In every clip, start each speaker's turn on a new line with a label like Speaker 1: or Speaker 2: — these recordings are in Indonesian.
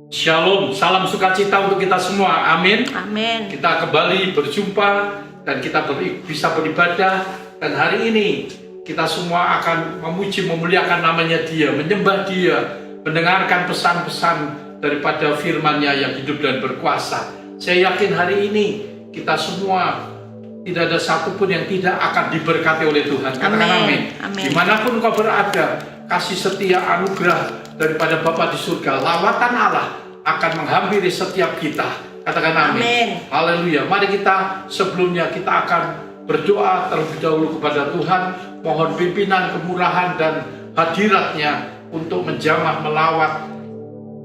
Speaker 1: Shalom, salam sukacita untuk kita semua, amin.
Speaker 2: Amin.
Speaker 1: Kita kembali berjumpa dan kita bisa beribadah. Dan hari ini kita semua akan memuji, memuliakan namanya Dia, menyembah Dia, mendengarkan pesan-pesan daripada firman-Nya yang hidup dan berkuasa. Saya yakin hari ini kita semua tidak ada satupun yang tidak akan diberkati oleh Tuhan. Katakan amin.
Speaker 2: Amin.
Speaker 1: Dimanapun kau berada, kasih setia anugerah daripada Bapa di surga, lawatan Allah akan menghampiri setiap kita. Katakan amin.
Speaker 2: Amin.
Speaker 1: Haleluya. Mari kita sebelumnya kita akan berdoa terlebih dahulu kepada Tuhan, mohon pimpinan, kemurahan dan hadirat-Nya untuk menjamah melawat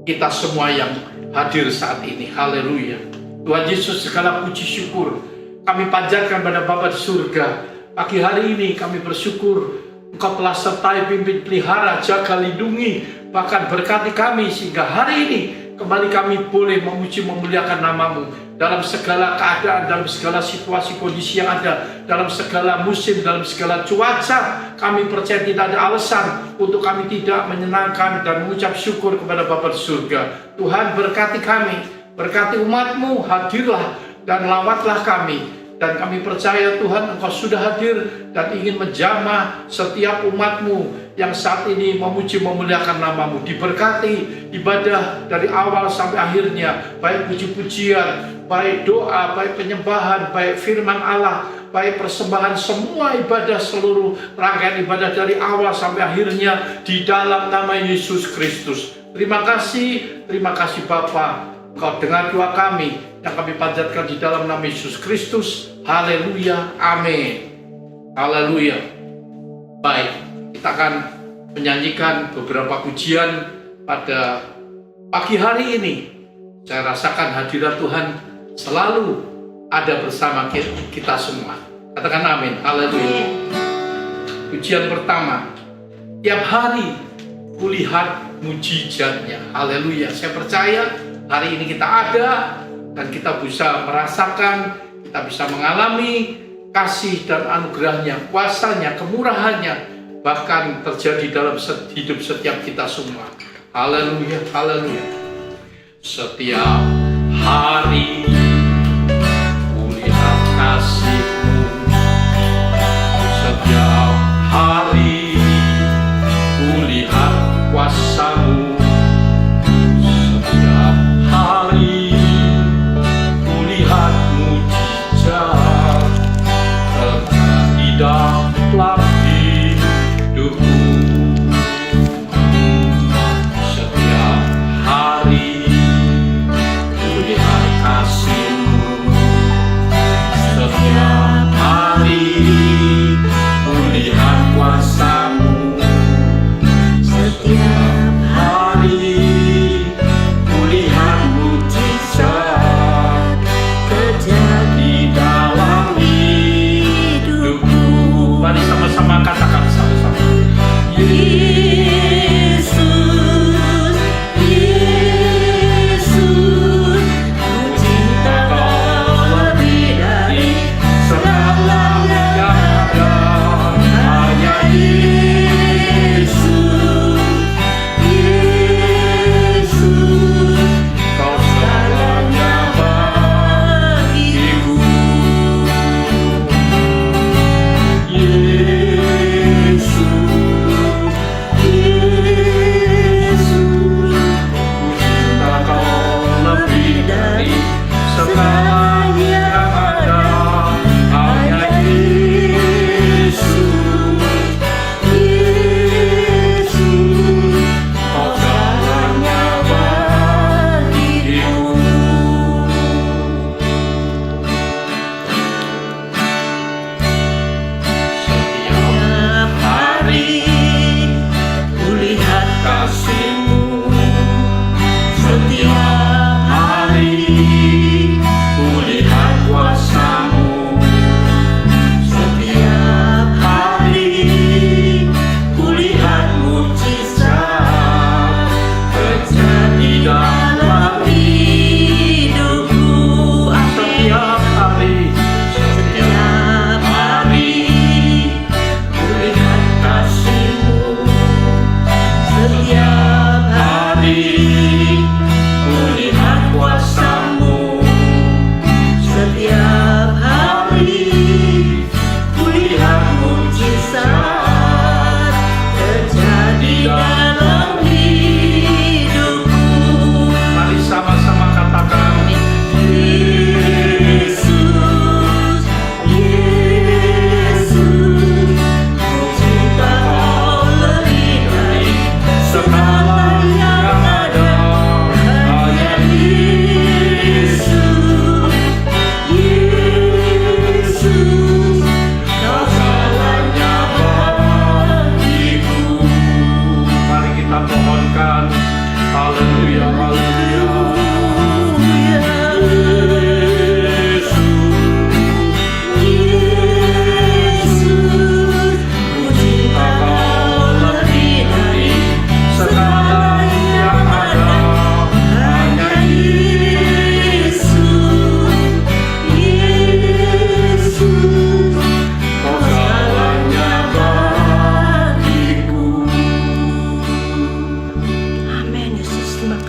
Speaker 1: kita semua yang hadir saat ini. Haleluya. Tuhan Yesus, segala puji syukur kami panjatkan pada Bapa di surga. Pagi hari ini kami bersyukur Engkau telah sertai, pimpin, pelihara, jaga, lindungi, bahkan berkati kami sehingga hari ini kembali kami boleh memuji, memuliakan nama-Mu dalam segala keadaan, dalam segala situasi kondisi yang ada, dalam segala musim, dalam segala cuaca. Kami percaya tidak ada alasan untuk kami tidak menyenangkan dan mengucap syukur kepada Bapa di surga. Tuhan berkati kami, berkati umat-Mu, hadirlah dan lawatlah kami. Dan kami percaya Tuhan Engkau sudah hadir dan ingin menjamah setiap umat-Mu yang saat ini memuji, memuliakan nama-Mu. Diberkati ibadah dari awal sampai akhirnya, baik puji-pujian, baik doa, baik penyembahan, baik firman Allah, baik persembahan, semua ibadah, seluruh rangkaian ibadah dari awal sampai akhirnya di dalam nama Yesus Kristus. Terima kasih Bapa. Engkau dengar doa kami yang kami panjatkan di dalam nama Yesus Kristus. Haleluya, amin. Haleluya. Baik, kita akan menyanyikan beberapa pujian pada pagi hari ini. Saya rasakan hadirat Tuhan selalu ada bersama kita semua. Katakan amin. Haleluya. Pujian pertama, tiap hari kulihat mujizatnya. Haleluya. Saya percaya hari ini kita ada dan kita bisa merasakan, kita bisa mengalami kasih dan anugerahnya, kuasanya, kemurahannya, bahkan terjadi dalam hidup setiap kita semua. Haleluya, haleluya. Setiap hari kulihat kasih-Mu, setiap hari kulihat kuasa-Mu. Dalam hidupku setiap hari kulihat kasih.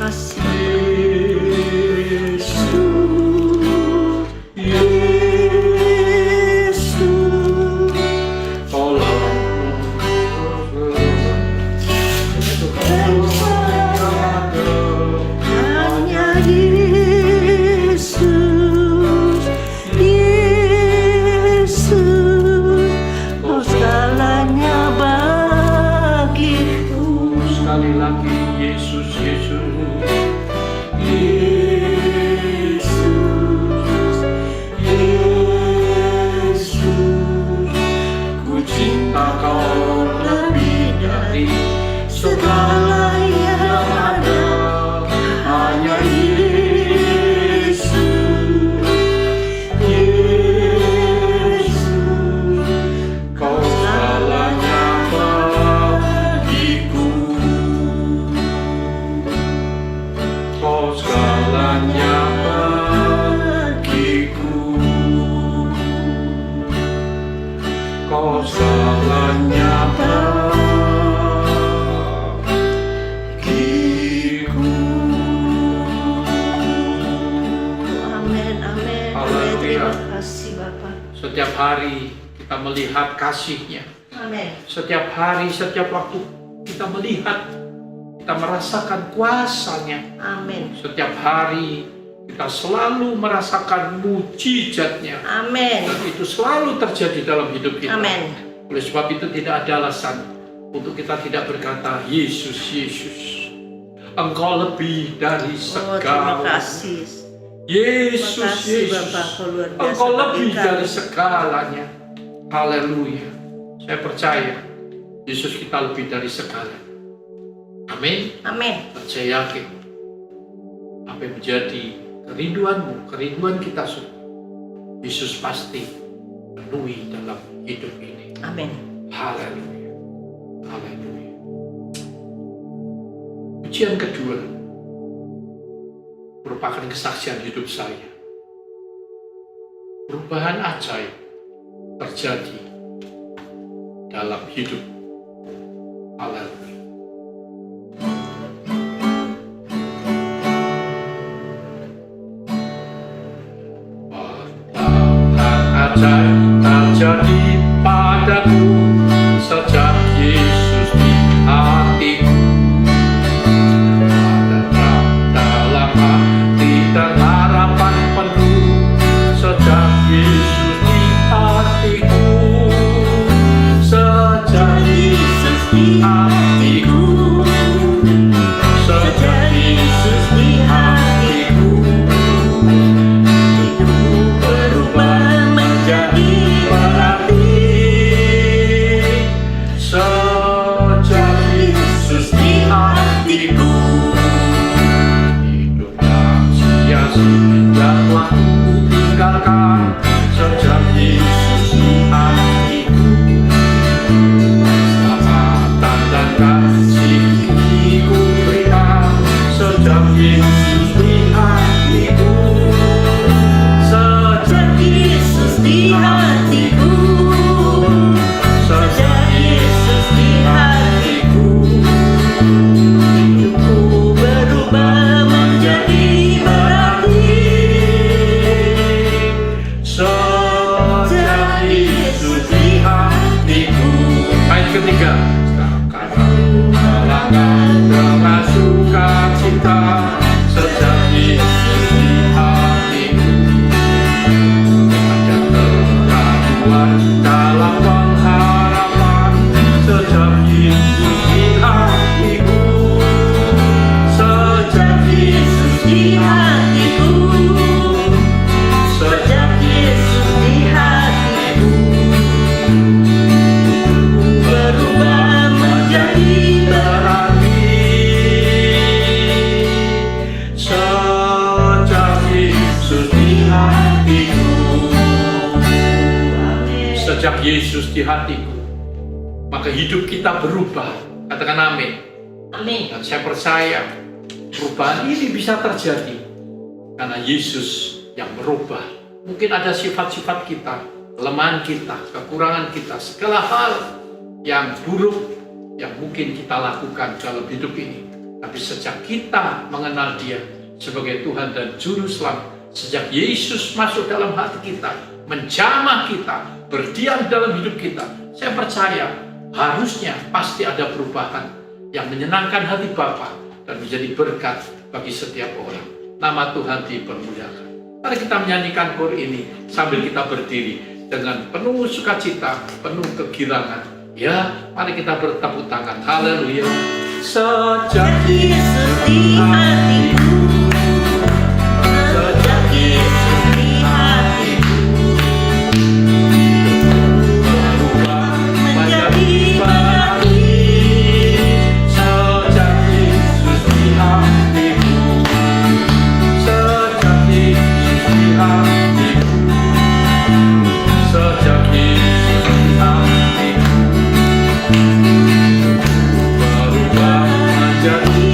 Speaker 2: kasih.
Speaker 1: Setiap hari kita melihat kasih-Nya.
Speaker 2: Amin.
Speaker 1: Setiap hari, setiap waktu kita melihat, kita merasakan kuasa-Nya.
Speaker 2: Amin.
Speaker 1: Setiap hari kita selalu merasakan mujizat-Nya.
Speaker 2: Amin.
Speaker 1: Dan itu selalu terjadi dalam hidup kita.
Speaker 2: Amin.
Speaker 1: Oleh sebab itu tidak ada alasan untuk kita tidak berkata, Yesus, Yesus, Engkau lebih dari segala.
Speaker 2: Terima kasih.
Speaker 1: Yesus, Yesus,
Speaker 2: Bapak, luar biasa.
Speaker 1: Engkau lebih dari segalanya. Haleluya. Saya percaya Yesus kita lebih dari segala. Amin.
Speaker 2: Amin.
Speaker 1: Dan saya yakin apa yang menjadi kerinduanmu, kerinduan kita semua, Yesus pasti penuhi dalam hidup ini.
Speaker 2: Amin.
Speaker 1: Haleluya. Haleluya. Pujian kedua merupakan kesaksian hidup saya. Perubahan ajaib terjadi dalam hidup. Haleluya. Perubahan ajaib terjadi padaku sejak Yesus di hatiku. Dan harapan penuh sejak Yesus di hatiku, sejak Yesus di hatiku, sejak Yesus di hatiku, hidupku berubah menjadi berarti, sejak Yesus di hatiku. Yang telah ku tinggalkan sejak Yesus di hatiku, keselamatan dan kasih ku terima sejak Yesus di hatiku, sejak Yesus di hatiku, sejak Yesus di hatiku, hidupku berubah menjadi ketiga, sekarang melangkah dengan sukacita sejak Yesus di hatiku, ada keraguan dalam pengharapan sejak Yesus di hatiku, sejak Yesus di hatiku, sejak Yesus di hatiku. Berubah menjadi berarti sejak Yesus di hatiku. Sejak Yesus di hatiku, maka hidup kita berubah. Katakan amin.
Speaker 2: Amin.
Speaker 1: Dan saya percaya perubahan ini bisa terjadi karena Yesus yang merubah. Mungkin ada sifat-sifat kita, kelemahan kita, kekurangan kita, segala hal yang buruk yang mungkin kita lakukan dalam hidup ini. Tapi sejak kita mengenal Dia sebagai Tuhan dan Juru Selamat, sejak Yesus masuk dalam hati kita, menjamah kita, berdiam dalam hidup kita, saya percaya harusnya pasti ada perubahan yang menyenangkan hati Bapa dan menjadi berkat bagi setiap orang. Nama Tuhan dipermuliakan. Mari kita menyanyikan kor ini sambil kita berdiri dengan penuh sukacita, penuh kegirangan. Ya, mari kita bertepuk tangan. Haleluya. Sejak
Speaker 2: Yesus di hatiku, sejak Yesus di hatiku, berubah menjadi bahagia.
Speaker 1: Sejak Yesus di hatiku, sejak Yesus di hatiku, sejak Yesus di hatiku, berubah menjadi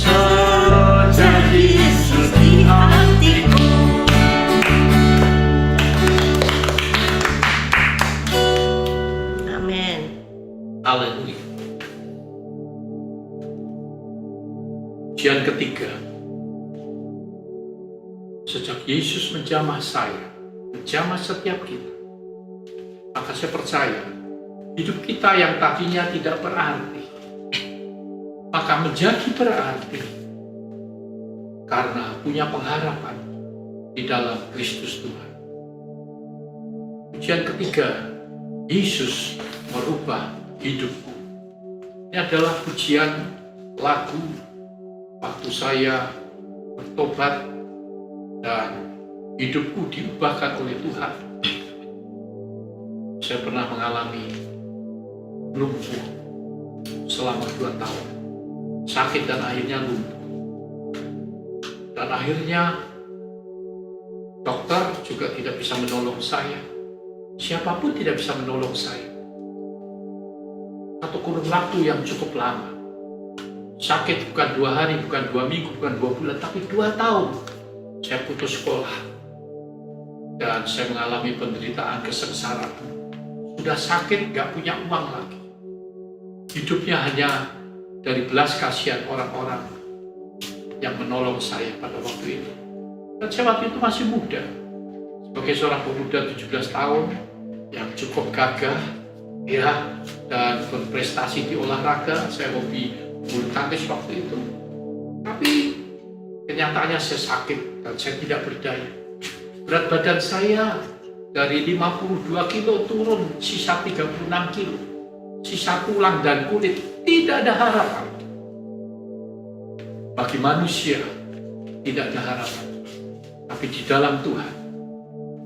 Speaker 1: sejak Yesus di hatiku.
Speaker 2: Amin.
Speaker 1: Haleluya. Pujian ketiga. Sejak Yesus menjamah saya, menjamah setiap kita, maka saya percaya hidup kita yang tadinya tidak berarti, maka menjadi berarti karena punya pengharapan di dalam Kristus Tuhan. Pujian ketiga, Yesus merubah hidupku. Ini adalah pujian lagu waktu saya bertobat dan hidupku diubahkan oleh Tuhan. Saya pernah mengalami lumpuh selama 2 tahun, sakit dan akhirnya lumpuh. Dan akhirnya dokter juga tidak bisa menolong saya. Siapapun tidak bisa menolong saya. Satu kurun waktu yang cukup lama. Sakit bukan 2 hari, bukan 2 minggu, bukan 2 bulan, tapi 2 tahun. Saya putus sekolah. Dan saya mengalami penderitaan kesengsaraan. Sudah sakit, gak punya uang lagi. Hidupnya hanya dari belas kasihan orang-orang yang menolong saya pada waktu itu. Dan saya waktu itu masih muda. Sebagai seorang pemuda 17 tahun yang cukup gagah, ya, dan berprestasi di olahraga. Saya hobi bulu tangkis waktu itu. Tapi kenyataannya saya sakit dan saya tidak berdaya. Berat badan saya dari 52 kilo turun sisa 36 kilo. Sisa tulang dan kulit. Tidak ada harapan. Bagi manusia tidak ada harapan. Tapi di dalam Tuhan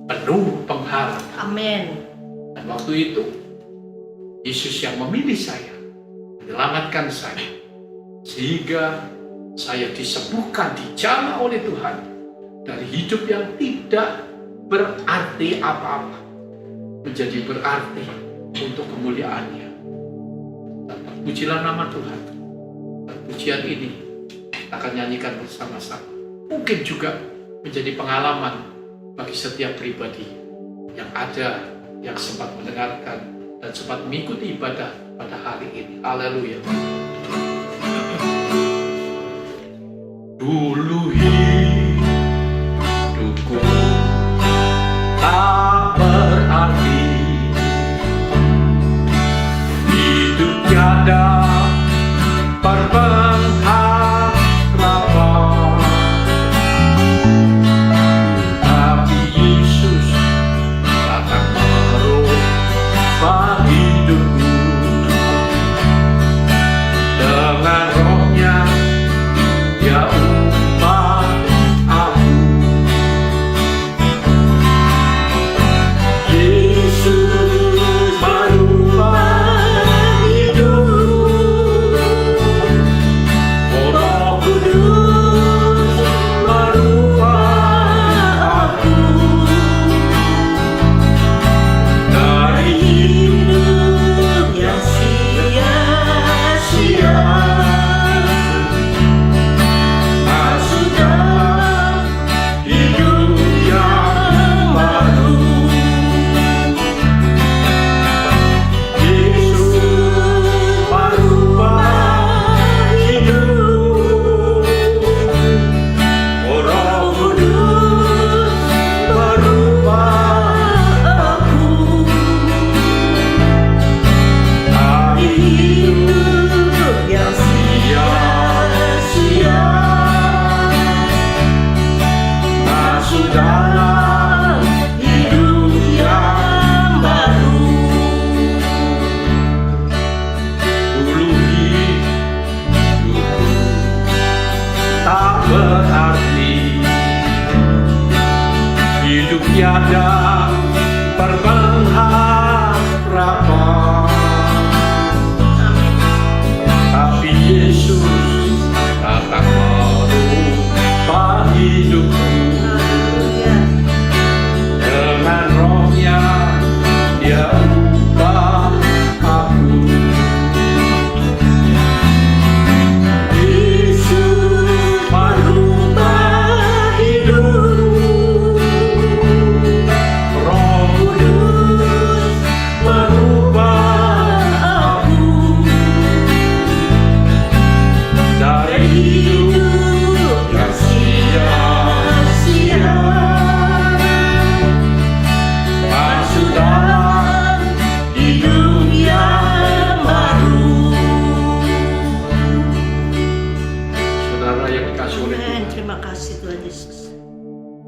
Speaker 1: penuh pengharapan.
Speaker 2: Amin.
Speaker 1: Dan waktu itu Yesus yang memilih saya, menyelamatkan saya, sehingga saya disembuhkan, dijamah oleh Tuhan dari hidup yang tidak berarti apa-apa menjadi berarti untuk kemuliaan-Nya. Dan terpujilah nama Tuhan. Dan pujian ini kita akan nyanyikan bersama-sama. Mungkin juga menjadi pengalaman bagi setiap pribadi yang ada, yang sempat mendengarkan dan sempat mengikuti ibadah pada hari ini. Haleluya. Dulu hidupku tak berarti, hidup tiada berpengharapan, tapi Yesus datang merubah hidupku. Dengan rohnya Dia ubah aku. Yesus merubah hidupku.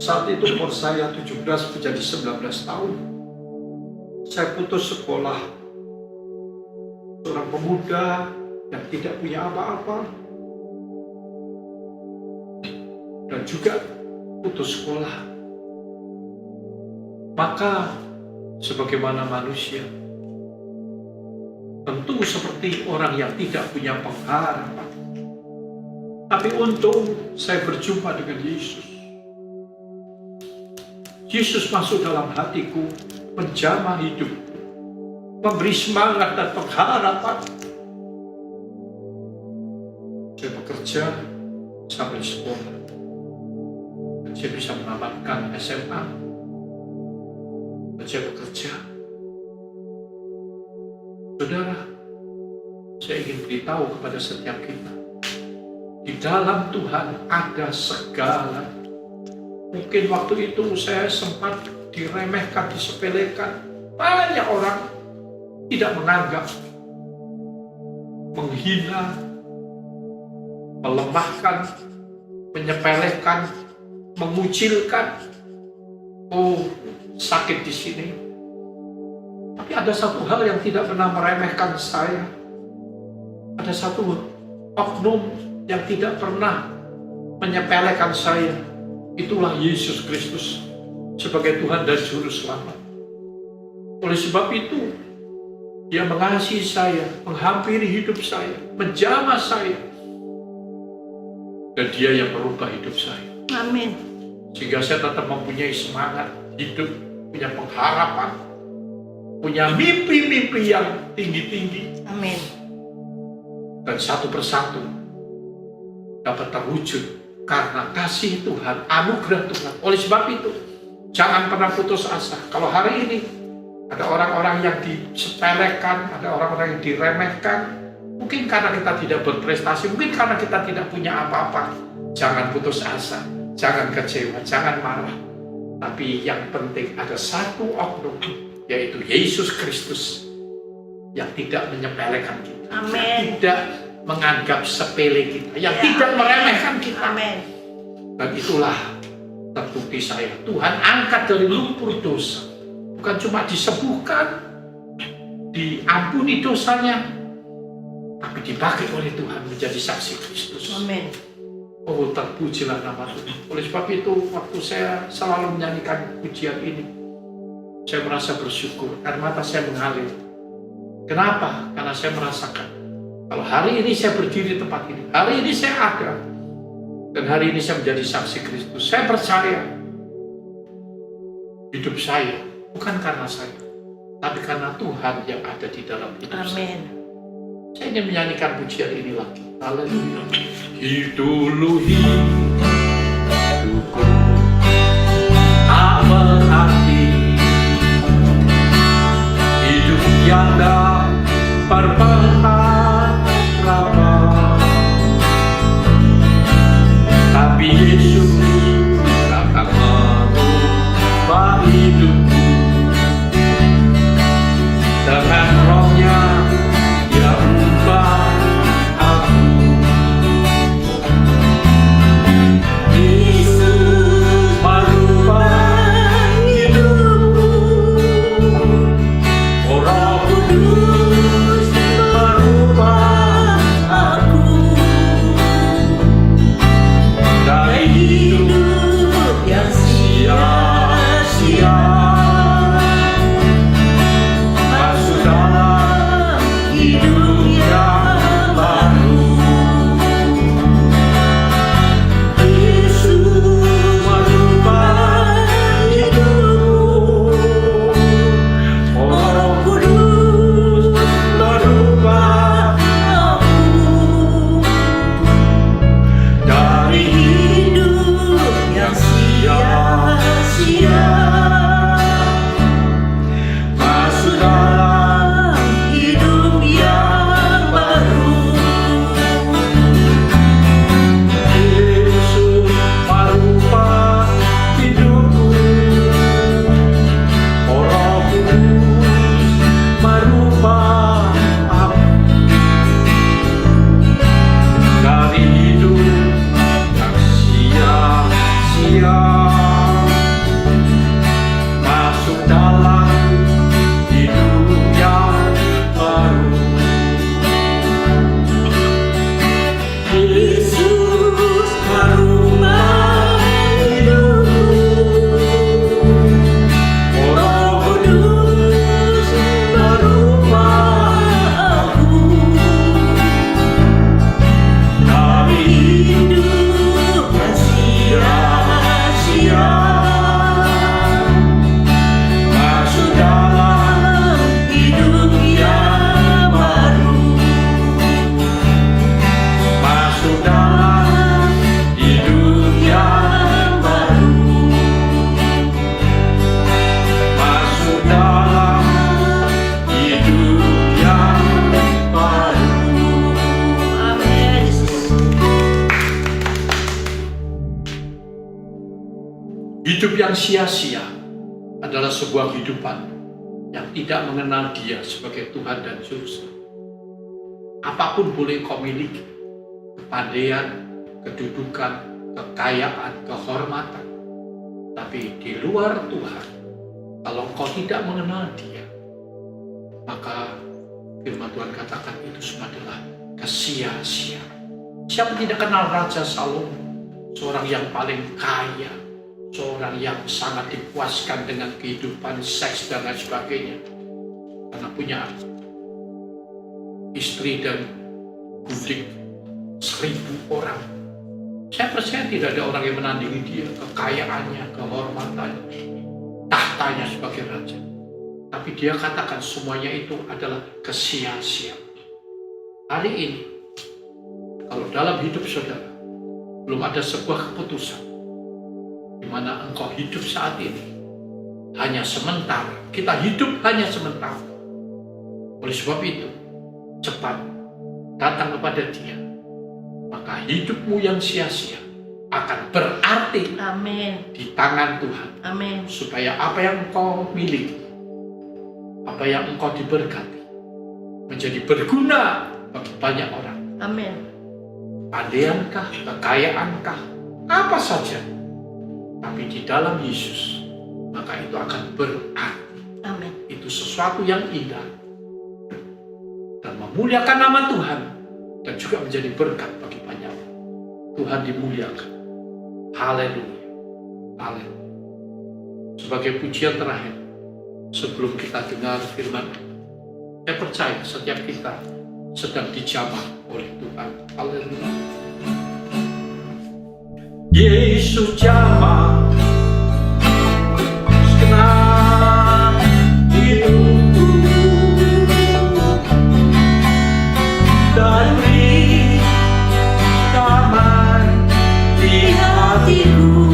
Speaker 1: Saat itu umur saya 17 menjadi 19 tahun. Saya putus sekolah. Seorang pemuda yang tidak punya apa-apa. Dan juga putus sekolah. Maka sebagaimana manusia, tentu seperti orang yang tidak punya pengharapan. Tapi untung saya berjumpa dengan Yesus. Yesus masuk dalam hatiku, menjamah hidupku, memberi semangat dan pengharapan. Saya bekerja sampai sekolah. Saya bisa menamatkan SMA. Saya bekerja. Saudara, saya ingin beritahu kepada setiap kita, di dalam Tuhan ada segala. Mungkin waktu itu saya sempat diremehkan, disepelekan. Banyak orang tidak menganggap, menghina, melemahkan, menyepelekan, mengucilkan. Oh, sakit di sini. Tapi ada satu hal yang tidak pernah meremehkan saya. Ada satu oknum yang tidak pernah menyepelekan saya. Itulah Yesus Kristus sebagai Tuhan dan Juru Selamat. Oleh sebab itu, Dia mengasihi saya, menghampiri hidup saya, menjamah saya. Dan Dia yang merubah hidup saya.
Speaker 2: Amin.
Speaker 1: Sehingga saya tetap mempunyai semangat hidup, punya pengharapan, punya mimpi-mimpi yang tinggi-tinggi.
Speaker 2: Amin.
Speaker 1: Dan satu persatu dapat terwujud karena kasih Tuhan, anugerah Tuhan. Oleh sebab itu, jangan pernah putus asa. Kalau hari ini ada orang-orang yang disepelekan, ada orang-orang yang diremehkan, mungkin karena kita tidak berprestasi, mungkin karena kita tidak punya apa-apa. Jangan putus asa, jangan kecewa, jangan marah. Tapi yang penting ada satu oknum, yaitu Yesus Kristus, yang tidak menyepelekan kita,
Speaker 2: Amin.
Speaker 1: yang tidak menganggap sepele kita, yang
Speaker 2: Ya,
Speaker 1: tidak
Speaker 2: amin.
Speaker 1: meremehkan kita.
Speaker 2: Amin.
Speaker 1: Dan itulah terbukti saya. Tuhan angkat dari lumpur dosa. Bukan cuma disembuhkan, diampuni dosanya, tapi dipakai oleh Tuhan menjadi saksi Kristus.
Speaker 2: Amin.
Speaker 1: Oh, terpujilah nama Tuhan. Oleh sebab itu, waktu saya selalu menyanyikan pujian ini, saya merasa bersyukur, air mata saya mengalir. Kenapa? Karena saya merasakan kalau hari ini saya berdiri di tempat ini, hari ini saya ada, dan hari ini saya menjadi saksi Kristus. Saya percaya hidup saya bukan karena saya, tapi karena Tuhan yang ada di dalam hidup saya.
Speaker 2: Amin.
Speaker 1: Saya ingin menyanyikan pujian ini lagi. Haleluya. Hidupku tak berarti, hidup yang tak berpengharapan, tapi Yesus akan merubah hidupku dengan Roh-Nya. Dia ubah aku. Hidup yang sia-sia adalah sebuah kehidupan yang tidak mengenal Dia sebagai Tuhan dan Juru Selamat. Apapun boleh kau miliki, kepandaian, kedudukan, kekayaan, kehormatan. Tapi di luar Tuhan, kalau kau tidak mengenal Dia, maka firman Tuhan katakan itu semua adalah kesia-siaan. Siapa tidak kenal Raja Salomo, seorang yang paling kaya, seorang yang sangat dipuaskan dengan kehidupan seks dan lain sebagainya, karena punya istri dan budik 1000 orang. Saya percaya tidak ada orang yang menandingi dia, kekayaannya, kehormatannya, tahtanya sebagai raja. Tapi dia katakan semuanya itu adalah kesia-siaan. Hari ini, kalau dalam hidup saudara belum ada sebuah keputusan di mana engkau hidup saat ini hanya sementara, kita hidup hanya sementara. Oleh sebab itu, cepat datang kepada Dia, maka hidupmu yang sia-sia akan berarti
Speaker 2: Amin.
Speaker 1: di tangan Tuhan.
Speaker 2: Amin.
Speaker 1: Supaya apa yang engkau miliki, apa yang engkau diberkati, menjadi berguna bagi banyak orang.
Speaker 2: Amin.
Speaker 1: Pandaiankah, kekayaankah, apa saja, tapi di dalam Yesus, maka itu akan berarti.
Speaker 2: Amin.
Speaker 1: Itu sesuatu yang indah dan memuliakan nama Tuhan, dan juga menjadi berkat bagi banyak orang. Tuhan dimuliakan. Haleluya. Haleluya. Sebagai pujian terakhir, sebelum kita dengar firman, saya percaya setiap kita sedang dijamah oleh Tuhan. Haleluya. Yesus jamah segenap hidupku dan beri damai di hatiku.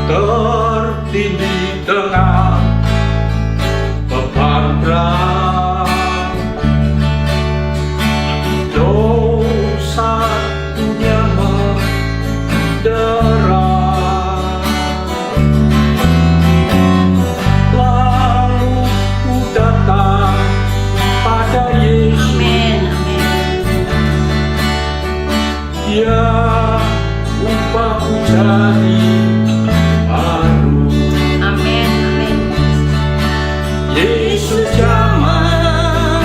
Speaker 1: Tertindih dengan beban berat, dosa dunia mendera, lalu ku datang pada Yesus.
Speaker 2: Amin.
Speaker 1: Dia ubahku jadi baru.
Speaker 2: Amin. Amin.
Speaker 1: Yesus jamah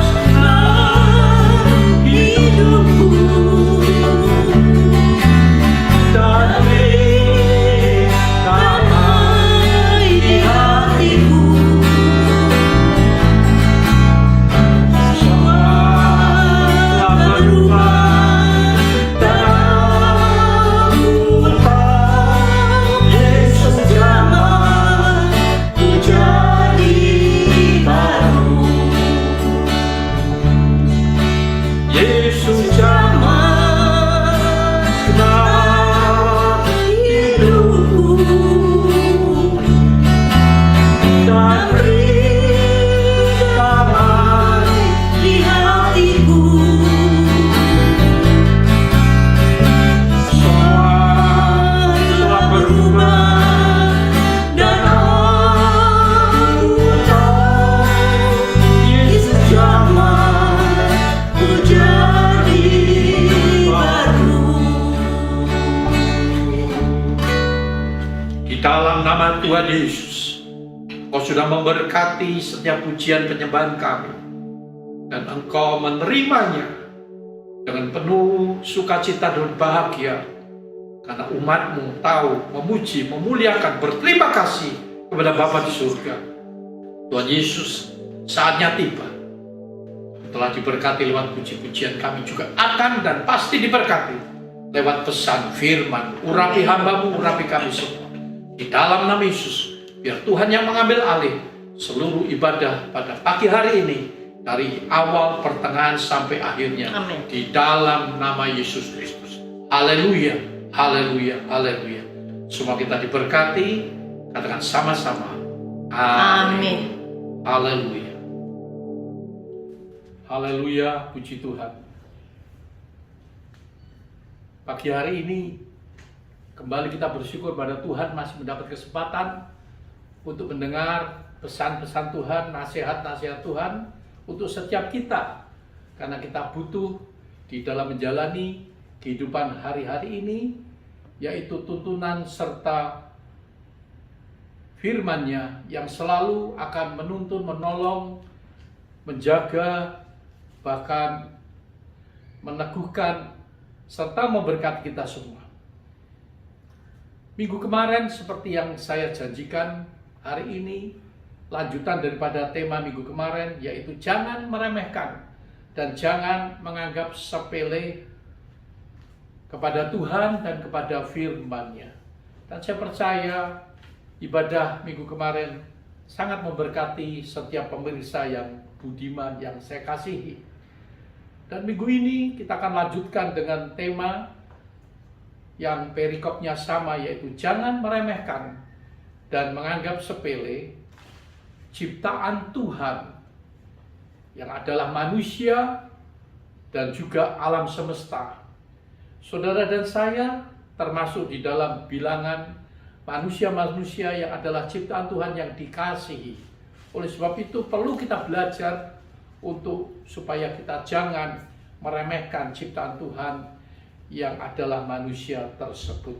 Speaker 2: segenap hidupku
Speaker 1: dan beri damai
Speaker 2: di hatiku.
Speaker 1: semua telah berubah dan aku tahu Yesus jamah ku jadi baru. Yesus jamah segenap hidupku dan beri damai
Speaker 2: di hatiku.
Speaker 1: semua telah berubah dan aku tahu Yesus jamah ku jadi baru. Di dalam nama Tuhan Yesus, Engkau sudah memberkati setiap pujian penyembahan kami, dan Engkau menerimanya dengan penuh sukacita dan bahagia, karena umat-Mu tahu memuji, memuliakan, berterima kasih kepada Bapa di surga. Tuhan Yesus, saatnya tiba. Telah diberkati lewat puji-pujian, kami juga akan dan pasti diberkati lewat pesan firman. Urapi hamba-Mu, urapi kami semua. Di dalam nama Yesus, biar Tuhan yang mengambil alih seluruh ibadah pada pagi hari ini dari awal, pertengahan, sampai akhirnya.
Speaker 2: Amin.
Speaker 1: Di dalam nama Yesus Kristus. Haleluya, haleluya, haleluya. Semua kita diberkati, katakan sama-sama.
Speaker 2: Amin.
Speaker 1: Haleluya. Haleluya, puji Tuhan. Pagi hari ini kembali kita bersyukur pada Tuhan masih mendapat kesempatan untuk mendengar pesan-pesan Tuhan, nasihat-nasihat Tuhan untuk setiap kita. Karena kita butuh di dalam menjalani kehidupan hari-hari ini, yaitu tuntunan serta firman-Nya yang selalu akan menuntun, menolong, menjaga, bahkan meneguhkan serta memberkati kita semua. Minggu kemarin seperti yang saya janjikan, hari ini lanjutan daripada tema minggu kemarin, yaitu jangan meremehkan dan jangan menganggap sepele kepada Tuhan dan kepada firman-Nya. Dan saya percaya ibadah minggu kemarin sangat memberkati setiap pemirsa yang budiman yang saya kasihi. Dan minggu ini kita akan lanjutkan dengan tema yang perikopnya sama, yaitu jangan meremehkan dan menganggap sepele ciptaan Tuhan yang adalah manusia dan juga alam semesta. Saudara dan saya termasuk di dalam bilangan manusia-manusia yang adalah ciptaan Tuhan yang dikasihi. Oleh sebab itu perlu kita belajar supaya kita jangan meremehkan ciptaan Tuhan yang adalah manusia tersebut.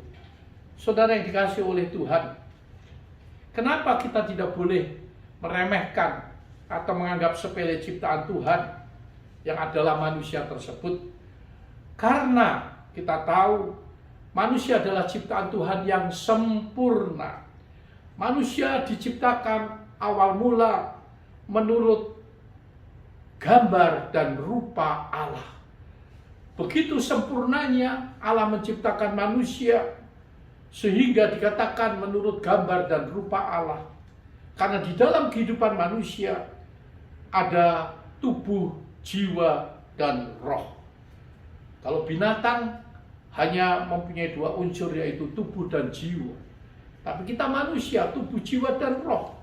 Speaker 1: Saudara yang dikasihi oleh Tuhan, kenapa kita tidak boleh meremehkan atau menganggap sepele ciptaan Tuhan yang adalah manusia tersebut? Karena kita tahu manusia adalah ciptaan Tuhan yang sempurna. Manusia diciptakan awal mula menurut gambar dan rupa Allah. Begitu sempurnanya Allah menciptakan manusia sehingga dikatakan menurut gambar dan rupa Allah. Karena di dalam kehidupan manusia ada tubuh, jiwa, dan roh. Kalau binatang hanya mempunyai dua unsur, yaitu tubuh dan jiwa. Tapi kita manusia, tubuh, jiwa, dan roh,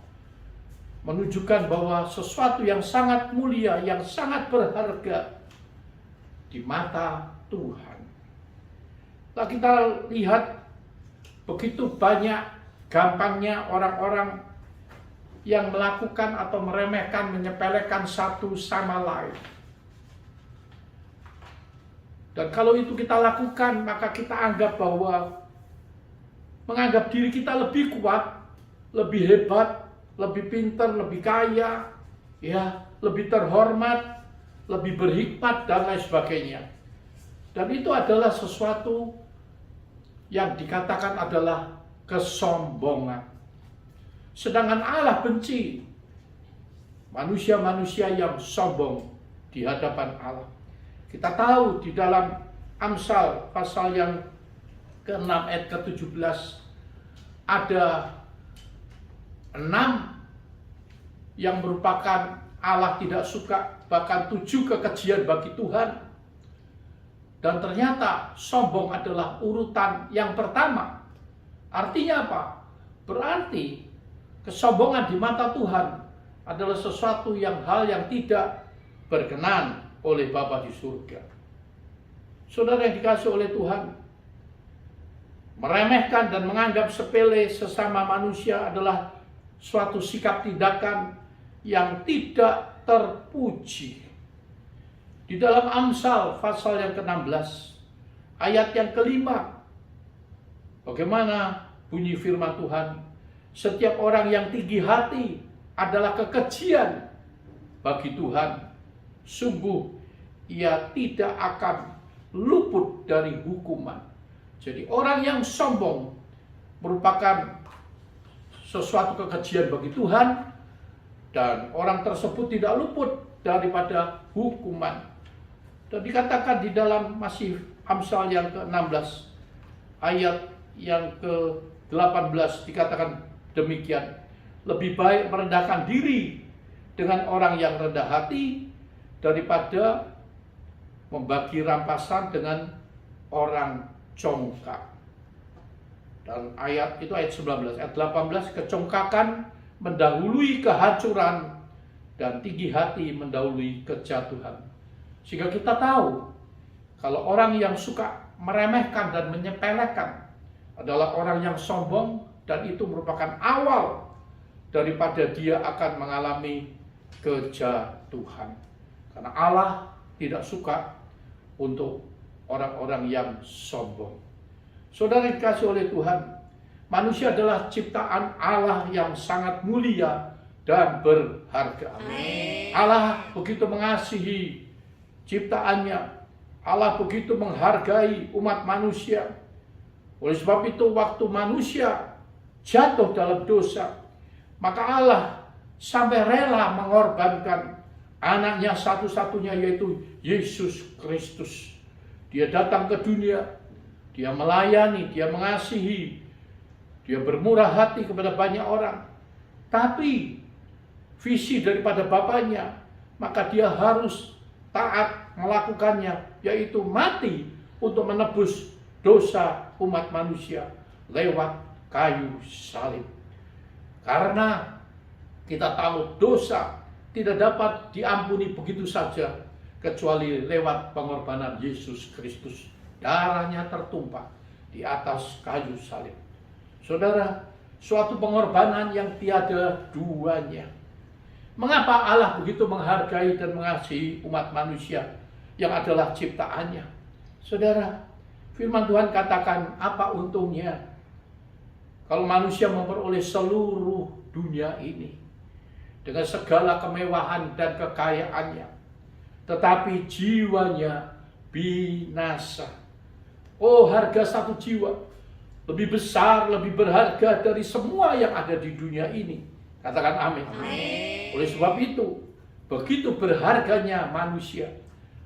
Speaker 1: menunjukkan bahwa sesuatu yang sangat mulia, yang sangat berharga di mata Tuhan. Nah, kita lihat begitu banyak gampangnya orang-orang yang melakukan atau meremehkan, menyepelekan satu sama lain. Dan kalau itu kita lakukan, maka kita anggap bahwa menganggap diri kita lebih kuat, lebih hebat, lebih pintar, lebih kaya, ya, lebih terhormat, lebih berhikmat, dan lain sebagainya. Dan itu adalah sesuatu yang dikatakan adalah kesombongan. Sedangkan Allah benci manusia-manusia yang sombong di hadapan Allah. Kita tahu di dalam Amsal pasal yang ke-6 ayat ke-17 ada 6 yang merupakan Allah tidak suka, bahkan 7 kekejian bagi Tuhan. Dan ternyata sombong adalah urutan yang pertama. Artinya apa? Berarti kesombongan di mata Tuhan adalah sesuatu hal yang tidak berkenan oleh Bapa di surga. Saudara yang dikasihi oleh Tuhan, meremehkan dan menganggap sepele sesama manusia adalah suatu sikap tindakan yang tidak terpuji. Di dalam Amsal pasal yang ke-16 ayat yang ke-5, bagaimana bunyi firman Tuhan? Setiap orang yang tinggi hati adalah kekejian bagi Tuhan. Sungguh ia tidak akan luput dari hukuman. Jadi orang yang sombong merupakan sesuatu kekejian bagi Tuhan, dan orang tersebut tidak luput daripada hukuman. Dan dikatakan di dalam masih Amsal yang ke-16 ayat yang ke-18 dikatakan demikian, lebih baik merendahkan diri dengan orang yang rendah hati daripada membagi rampasan dengan orang congkak. Dan ayat itu ayat 19, ayat 18, kecongkakan mendahului kehancuran dan tinggi hati mendahului kejatuhan. Sehingga kita tahu kalau orang yang suka meremehkan dan menyepelekan adalah orang yang sombong, dan itu merupakan awal daripada dia akan mengalami kejatuhan. Karena Allah tidak suka untuk orang-orang yang sombong. Saudara dikasih oleh Tuhan, manusia adalah ciptaan Allah yang sangat mulia dan berharga.
Speaker 2: Amin.
Speaker 1: Allah begitu mengasihi ciptaannya. Allah begitu menghargai umat manusia. Oleh sebab itu, waktu manusia jatuh dalam dosa, maka Allah sampai rela mengorbankan anaknya satu-satunya, yaitu Yesus Kristus. Dia datang ke dunia, dia melayani, dia mengasihi, dia bermurah hati kepada banyak orang. Tapi visi daripada Bapaknya, maka dia harus taat melakukannya, yaitu mati untuk menebus dosa umat manusia lewat kayu salib. Karena kita tahu dosa tidak dapat diampuni begitu saja kecuali lewat pengorbanan Yesus Kristus. Darahnya tertumpah di atas kayu salib. Saudara, suatu pengorbanan yang tiada duanya. Mengapa Allah begitu menghargai dan mengasihi umat manusia yang adalah ciptaannya? Saudara, firman Tuhan katakan, apa untungnya kalau manusia memperoleh seluruh dunia ini dengan segala kemewahan dan kekayaannya, tetapi jiwanya binasa. Oh, harga satu jiwa lebih besar, lebih berharga dari semua yang ada di dunia ini. Katakan amin.
Speaker 2: Amin.
Speaker 1: Oleh sebab itu, begitu berharganya manusia,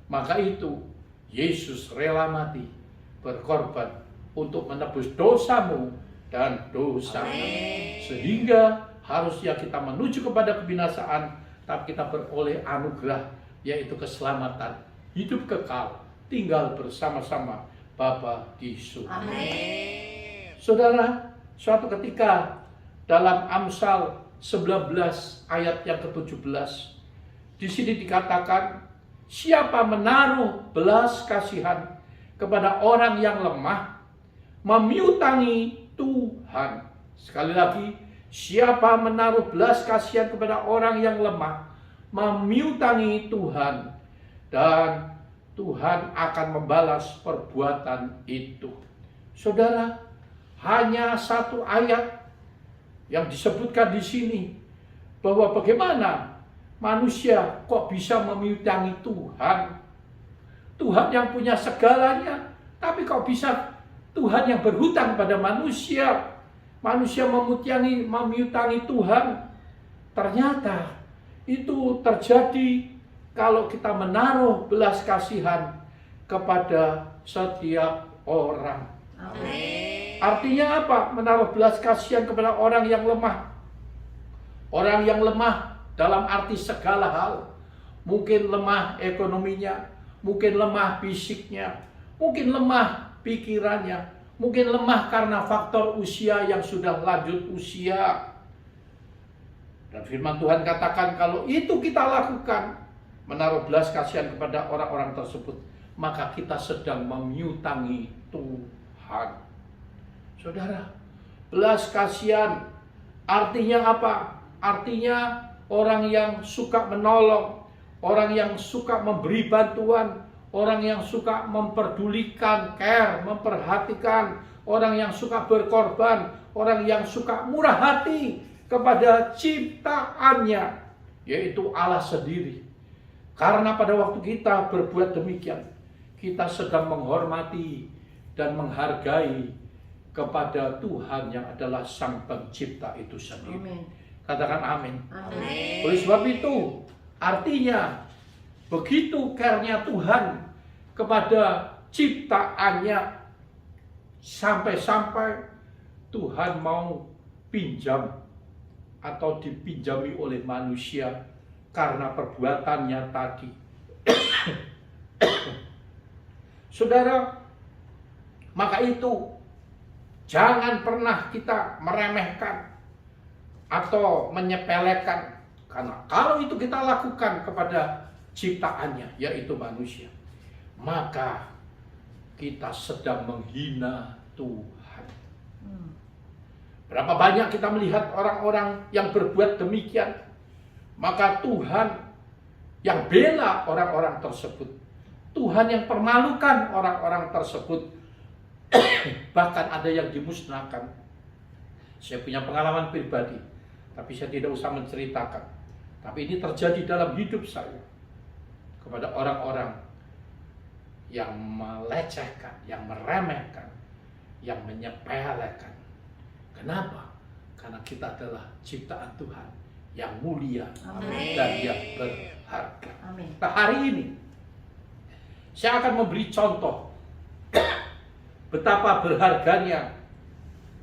Speaker 1: maka itu Yesus rela mati, berkorban untuk menebus dosamu dan dosamu. Sehingga harusnya kita menuju kepada kebinasaan, tapi kita beroleh anugerah, yaitu keselamatan, hidup kekal, tinggal bersama-sama Bapa di surga. Saudara, suatu ketika dalam Amsal 19 ayat yang ke-17, di sini dikatakan, siapa menaruh belas kasihan kepada orang yang lemah, memiutangi Tuhan. Sekali lagi, siapa menaruh belas kasihan kepada orang yang lemah, memiutangi Tuhan, dan Tuhan akan membalas perbuatan itu. Saudara, hanya satu ayat yang disebutkan di sini, bahwa bagaimana manusia kok bisa memiutangi Tuhan. Tuhan yang punya segalanya, tapi kok bisa Tuhan yang berhutang pada manusia. Manusia memiutangi Tuhan. Ternyata itu terjadi kalau kita menaruh belas kasihan kepada setiap orang.
Speaker 2: Amin.
Speaker 1: Artinya apa? Menaruh belas kasihan kepada orang yang lemah. Orang yang lemah dalam arti segala hal. Mungkin lemah ekonominya, mungkin lemah fisiknya, mungkin lemah pikirannya, mungkin lemah karena faktor usia yang sudah lanjut usia. Dan firman Tuhan katakan, kalau itu kita lakukan, menaruh belas kasihan kepada orang-orang tersebut, maka kita sedang memiutangi Tuhan. Saudara, belas kasihan artinya apa? Artinya orang yang suka menolong, orang yang suka memberi bantuan, orang yang suka memperdulikan, care, memperhatikan, orang yang suka berkorban, orang yang suka murah hati kepada ciptaannya, yaitu Allah sendiri. Karena pada waktu kita berbuat demikian, kita sedang menghormati dan menghargai kepada Tuhan yang adalah Sang Pencipta itu sendiri.
Speaker 2: Amin.
Speaker 1: Katakan amin.
Speaker 2: Amin.
Speaker 1: Oleh sebab itu, artinya begitu care-nya Tuhan kepada ciptaannya, sampai-sampai Tuhan mau pinjam atau dipinjami oleh manusia karena perbuatannya tadi. Saudara, maka itu jangan pernah kita meremehkan atau menyepelekan, karena kalau itu kita lakukan kepada ciptaannya, yaitu manusia, maka kita sedang menghina Tuhan. Berapa banyak kita melihat orang-orang yang berbuat demikian, maka Tuhan yang bela orang-orang tersebut, Tuhan yang permalukan orang-orang tersebut, bahkan ada yang dimusnahkan. Saya punya pengalaman pribadi, tapi saya tidak usah menceritakan. Tapi ini terjadi dalam hidup saya, kepada orang-orang yang melecehkan, yang meremehkan, yang menyepelekan. Kenapa? Karena kita adalah ciptaan Tuhan yang mulia.
Speaker 2: Amin.
Speaker 1: Dan yang berharga.
Speaker 2: Amin.
Speaker 1: Nah, hari ini saya akan memberi contoh betapa berharganya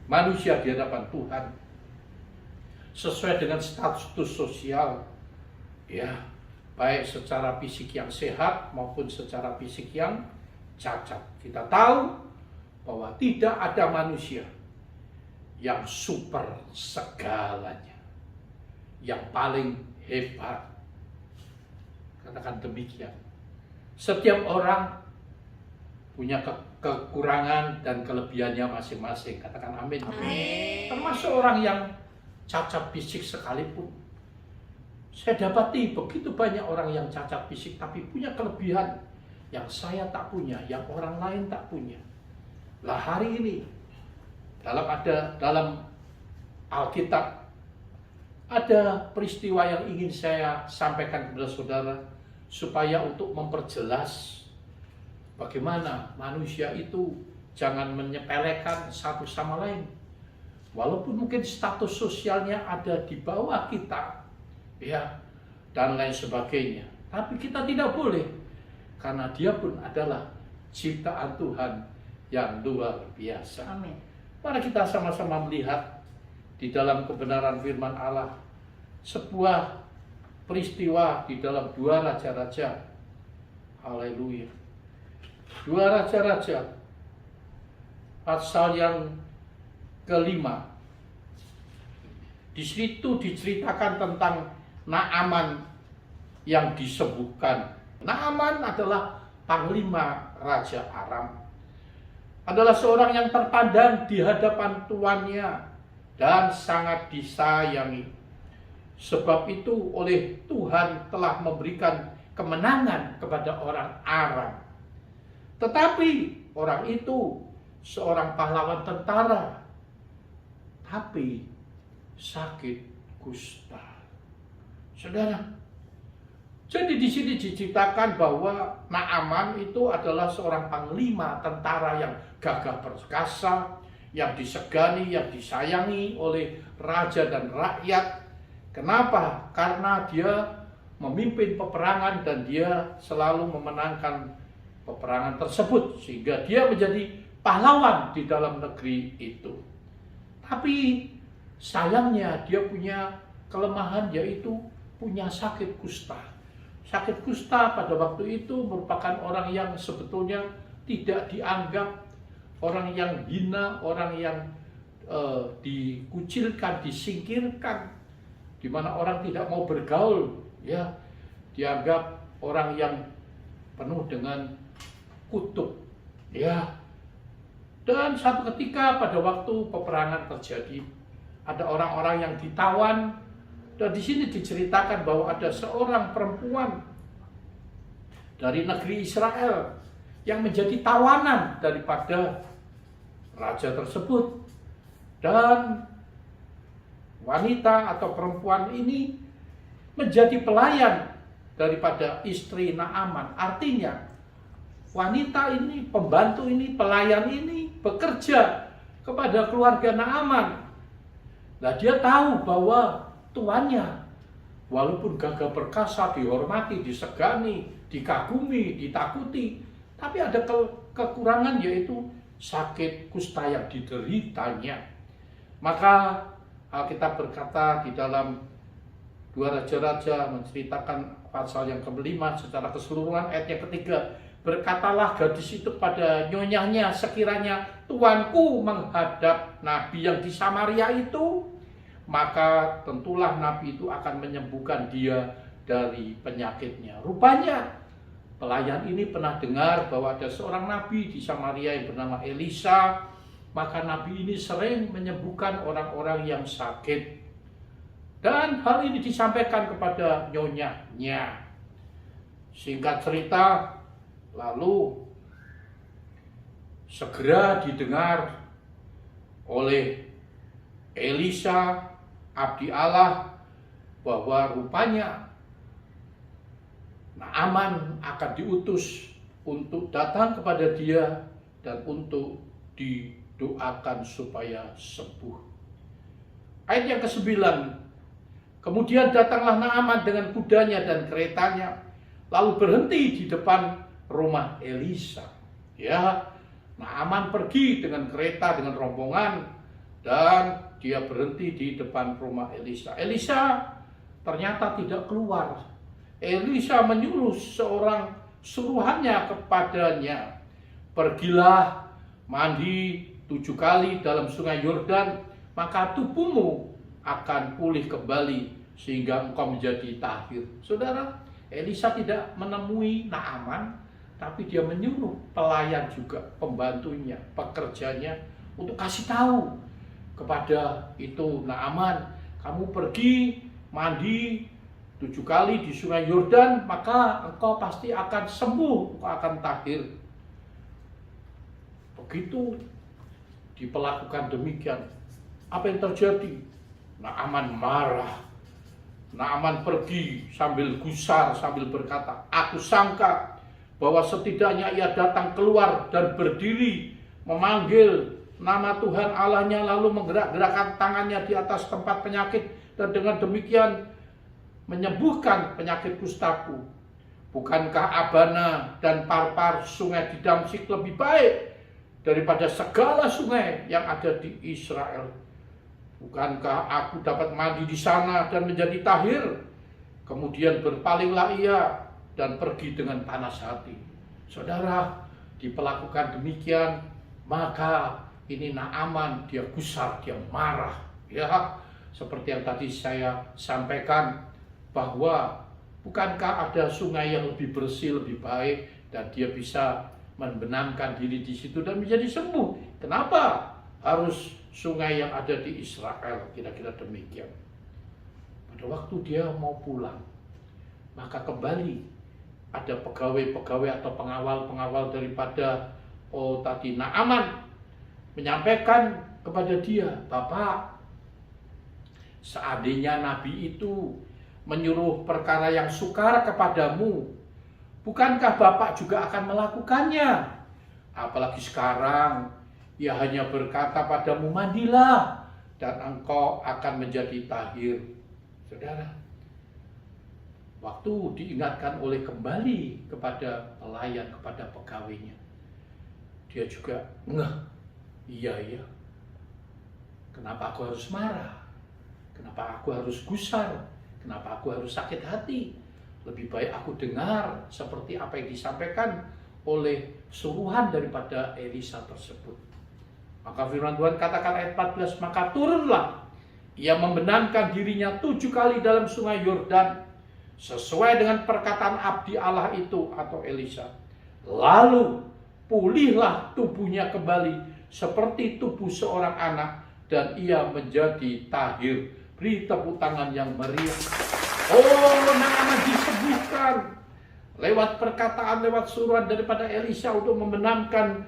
Speaker 1: manusia di hadapan Tuhan sesuai dengan status sosial, ya, baik secara fisik yang sehat maupun secara fisik yang cacat. Kita tahu bahwa tidak ada manusia yang super segalanya, yang paling hebat. Katakan demikian. Setiap orang punya kekurangan dan kelebihannya masing-masing. Katakan amin.
Speaker 2: Amin.
Speaker 1: Termasuk orang yang cacat fisik sekalipun. Saya dapati begitu banyak orang yang cacat fisik tapi punya kelebihan yang saya tak punya, yang orang lain tak punya. Lah hari ini dalam Alkitab ada peristiwa yang ingin saya sampaikan kepada saudara supaya untuk memperjelas bagaimana manusia itu jangan menyepelekan satu sama lain. Walaupun mungkin status sosialnya ada di bawah kita, ya, dan lain sebagainya. Tapi kita tidak boleh, karena dia pun adalah ciptaan Tuhan yang luar biasa.
Speaker 2: Amin.
Speaker 1: Mari kita sama-sama melihat di dalam kebenaran firman Allah sebuah peristiwa di dalam 2 Raja-Raja. Haleluya. 2 Raja-Raja pasal yang ke-5. Di situ diceritakan tentang Naaman yang disembuhkan. Naaman adalah panglima Raja Aram. Adalah seorang yang terpandang di hadapan tuannya dan sangat disayangi. Sebab itu oleh Tuhan telah memberikan kemenangan kepada orang Aram. Tetapi orang itu seorang pahlawan tentara, tapi sakit kusta. Saudara, jadi di sini diceritakan bahwa Naaman itu adalah seorang panglima tentara yang gagah perkasa, yang disegani, yang disayangi oleh raja dan rakyat. Kenapa? Karena dia memimpin peperangan dan dia selalu memenangkan peperangan tersebut, sehingga dia menjadi pahlawan di dalam negeri itu. Tapi sayangnya dia punya kelemahan, yaitu punya sakit kusta. Sakit kusta pada waktu itu merupakan orang yang sebetulnya tidak dianggap, orang yang hina, orang yang dikucilkan, disingkirkan, di mana orang tidak mau bergaul, ya, dianggap orang yang penuh dengan kutuk, ya. Dan satu ketika pada waktu peperangan terjadi, ada orang-orang yang ditawan. Dan di sini diceritakan bahwa ada seorang perempuan dari negeri Israel yang menjadi tawanan daripada raja tersebut. Dan wanita atau perempuan ini menjadi pelayan daripada istri Naaman. Artinya wanita ini, pembantu ini, pelayan ini bekerja kepada keluarga Naaman. Nah, dia tahu bahwa tuannya walaupun gagah perkasa, dihormati, disegani, dikagumi, ditakuti, tapi ada kekurangan, yaitu sakit kusta yang dideritanya. Maka Alkitab berkata di dalam 2 Raja-Raja menceritakan pasal yang ke-5 secara keseluruhan. Ayat yang ke-3, berkatalah gadis itu pada nyonyanya, sekiranya tuanku menghadap nabi yang di Samaria itu, maka tentulah nabi itu akan menyembuhkan dia dari penyakitnya. Rupanya pelayan ini pernah dengar bahwa ada seorang nabi di Samaria yang bernama Elisa. Maka nabi ini sering menyembuhkan orang-orang yang sakit. Dan hal ini disampaikan kepada nyonyanya. Singkat cerita, lalu segera didengar oleh Elisa, abdi Allah, bahwa rupanya Naaman akan diutus untuk datang kepada dia dan untuk didoakan supaya sembuh. Ayat yang ke-9, kemudian datanglah Naaman dengan kudanya dan keretanya, lalu berhenti di depan rumah Elisa. Ya, Naaman pergi dengan kereta, dengan rombongan, dan dia berhenti di depan rumah Elisa. Elisa ternyata tidak keluar. Elisa menyuruh seorang suruhannya kepadanya, pergilah mandi 7 kali dalam sungai Yordan, maka tubuhmu akan pulih kembali sehingga engkau menjadi tahir. Saudara, Elisa tidak menemui Naaman, tapi dia menyuruh pelayan juga, pembantunya, pekerjanya, untuk kasih tahu kepada itu Naaman, kamu pergi mandi 7 kali di sungai Yordan, maka engkau pasti akan sembuh, engkau akan tahir. Begitu diperlakukan demikian, apa yang terjadi? Naaman marah. Naaman pergi sambil gusar, sambil berkata, aku sangka bahwa setidaknya ia datang keluar dan berdiri memanggil nama Tuhan Allahnya, lalu menggerak-gerakkan tangannya di atas tempat penyakit, dan dengan demikian menyembuhkan penyakit kustaku. Bukankah Abana dan Parpar sungai di Damsyik lebih baik daripada segala sungai yang ada di Israel? Bukankah aku dapat mandi di sana dan menjadi tahir? Kemudian berpalinglah ia dan pergi dengan panas hati. Saudara, diperlakukan demikian, maka ini Naaman, dia gusar, dia marah. Ya, seperti yang tadi saya sampaikan, bahwa bukankah ada sungai yang lebih bersih, lebih baik, dan dia bisa membenamkan diri di situ dan menjadi sembuh. Kenapa harus sungai yang ada di Israel? Kira-kira demikian. Pada waktu dia mau pulang, maka kembali ada pegawai-pegawai atau pengawal-pengawal daripada tadi Naaman menyampaikan kepada dia, Bapak, seandainya Nabi itu menyuruh perkara yang sukar kepadamu, bukankah Bapak juga akan melakukannya? Apalagi sekarang ia hanya berkata padamu, mandilah dan engkau akan menjadi tahir. Saudara, waktu diingatkan oleh kembali kepada pelayan, kepada pegawainya, dia juga ngeh, iya, kenapa aku harus marah? Kenapa aku harus gusar? Kenapa aku harus sakit hati? Lebih baik aku dengar seperti apa yang disampaikan oleh suruhan daripada Elisa tersebut. Maka firman Tuhan katakan ayat 14, maka turunlah ia membenamkan dirinya 7 kali dalam sungai Yordan, sesuai dengan perkataan abdi Allah itu atau Elisa. Lalu pulihlah tubuhnya kembali seperti tubuh seorang anak, dan ia menjadi tahir. Beri tepuk tangan yang meriah. Naaman disembuhkan lewat perkataan, lewat suruhan daripada Elisa untuk membenamkan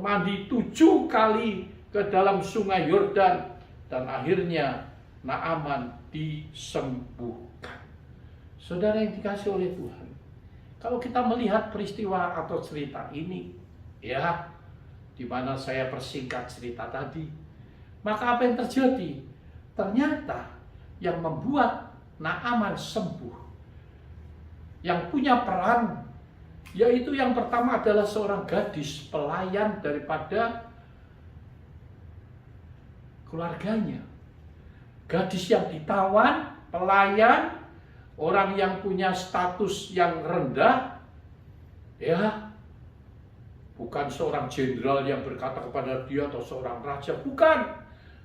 Speaker 1: mandi 7 kali ke dalam sungai Yordan, dan akhirnya Naaman disembuhkan. Saudara yang dikasihi oleh Tuhan, kalau kita melihat peristiwa atau cerita ini, ya, di mana saya persingkat cerita tadi, maka apa yang terjadi? Ternyata yang membuat Naaman sembuh, yang punya peran, yaitu yang pertama adalah seorang gadis pelayan daripada keluarganya. Gadis yang ditawan pelayan, orang yang punya status yang rendah, ya, bukan seorang jenderal yang berkata kepada dia atau seorang raja, bukan.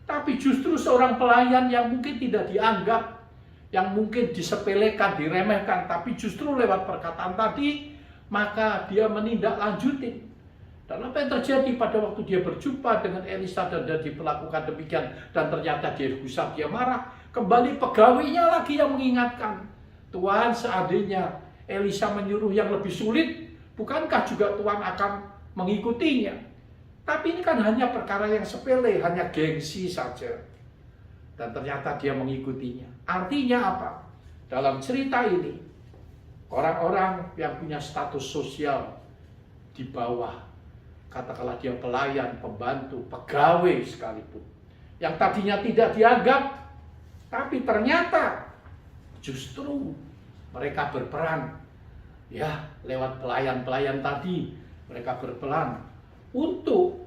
Speaker 1: Tapi justru seorang pelayan yang mungkin tidak dianggap, yang mungkin disepelekan, diremehkan, tapi justru lewat perkataan tadi, maka dia menindaklanjuti. Dan apa yang terjadi pada waktu dia berjumpa dengan Elisa dan diperlakukan demikian, dan ternyata dia gusar, dia marah, kembali pegawainya lagi yang mengingatkan, Tuhan, seandainya Elisa menyuruh yang lebih sulit, bukankah juga Tuhan akan mengikutinya? Tapi ini kan hanya perkara yang sepele, hanya gengsi saja. Dan ternyata dia mengikutinya. Artinya apa? Dalam cerita ini, orang-orang yang punya status sosial di bawah, katakanlah dia pelayan, pembantu, pegawai sekalipun, yang tadinya tidak dianggap, tapi ternyata justru mereka berperan, ya, lewat pelayan-pelayan tadi, mereka berperan untuk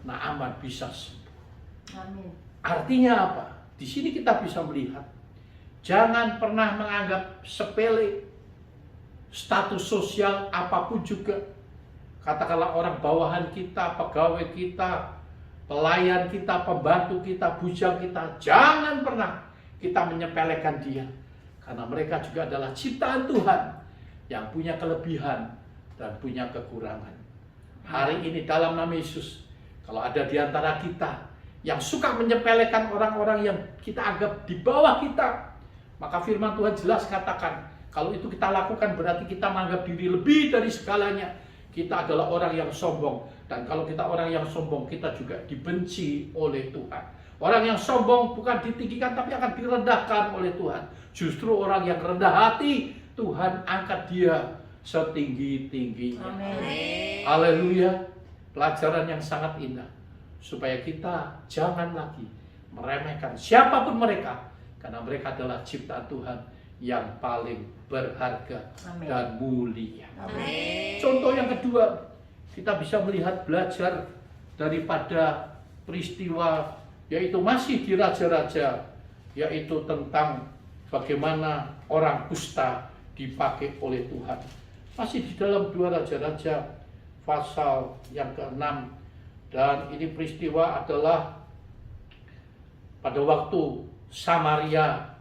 Speaker 1: Naaman bisa sembuh.
Speaker 3: Amin.
Speaker 1: Artinya apa? Di sini kita bisa melihat, jangan pernah menganggap sepele status sosial apapun juga. Katakanlah orang bawahan kita, pegawai kita, pelayan kita, pembantu kita, bujang kita, jangan pernah kita menyepelekan dia. Karena mereka juga adalah ciptaan Tuhan yang punya kelebihan dan punya kekurangan. Hari ini dalam nama Yesus, kalau ada di antara kita yang suka menyepelekan orang-orang yang kita anggap di bawah kita, maka firman Tuhan jelas katakan, kalau itu kita lakukan berarti kita menganggap diri lebih dari segalanya. Kita adalah orang yang sombong. Dan kalau kita orang yang sombong, kita juga dibenci oleh Tuhan. Orang yang sombong bukan ditinggikan, tapi akan direndahkan oleh Tuhan. Justru orang yang rendah hati, Tuhan angkat dia setinggi-tingginya.
Speaker 3: Amin.
Speaker 1: Haleluya. Pelajaran yang sangat indah. Supaya kita jangan lagi meremehkan siapapun mereka. Karena mereka adalah ciptaan Tuhan yang paling berharga.
Speaker 3: Amin.
Speaker 1: Dan mulia.
Speaker 3: Amin.
Speaker 1: Contoh yang kedua, kita bisa melihat belajar daripada peristiwa, yaitu masih di Raja-Raja, yaitu tentang bagaimana orang kusta dipakai oleh Tuhan. Masih di dalam 2 Raja-Raja pasal yang ke-6, dan ini peristiwa adalah pada waktu Samaria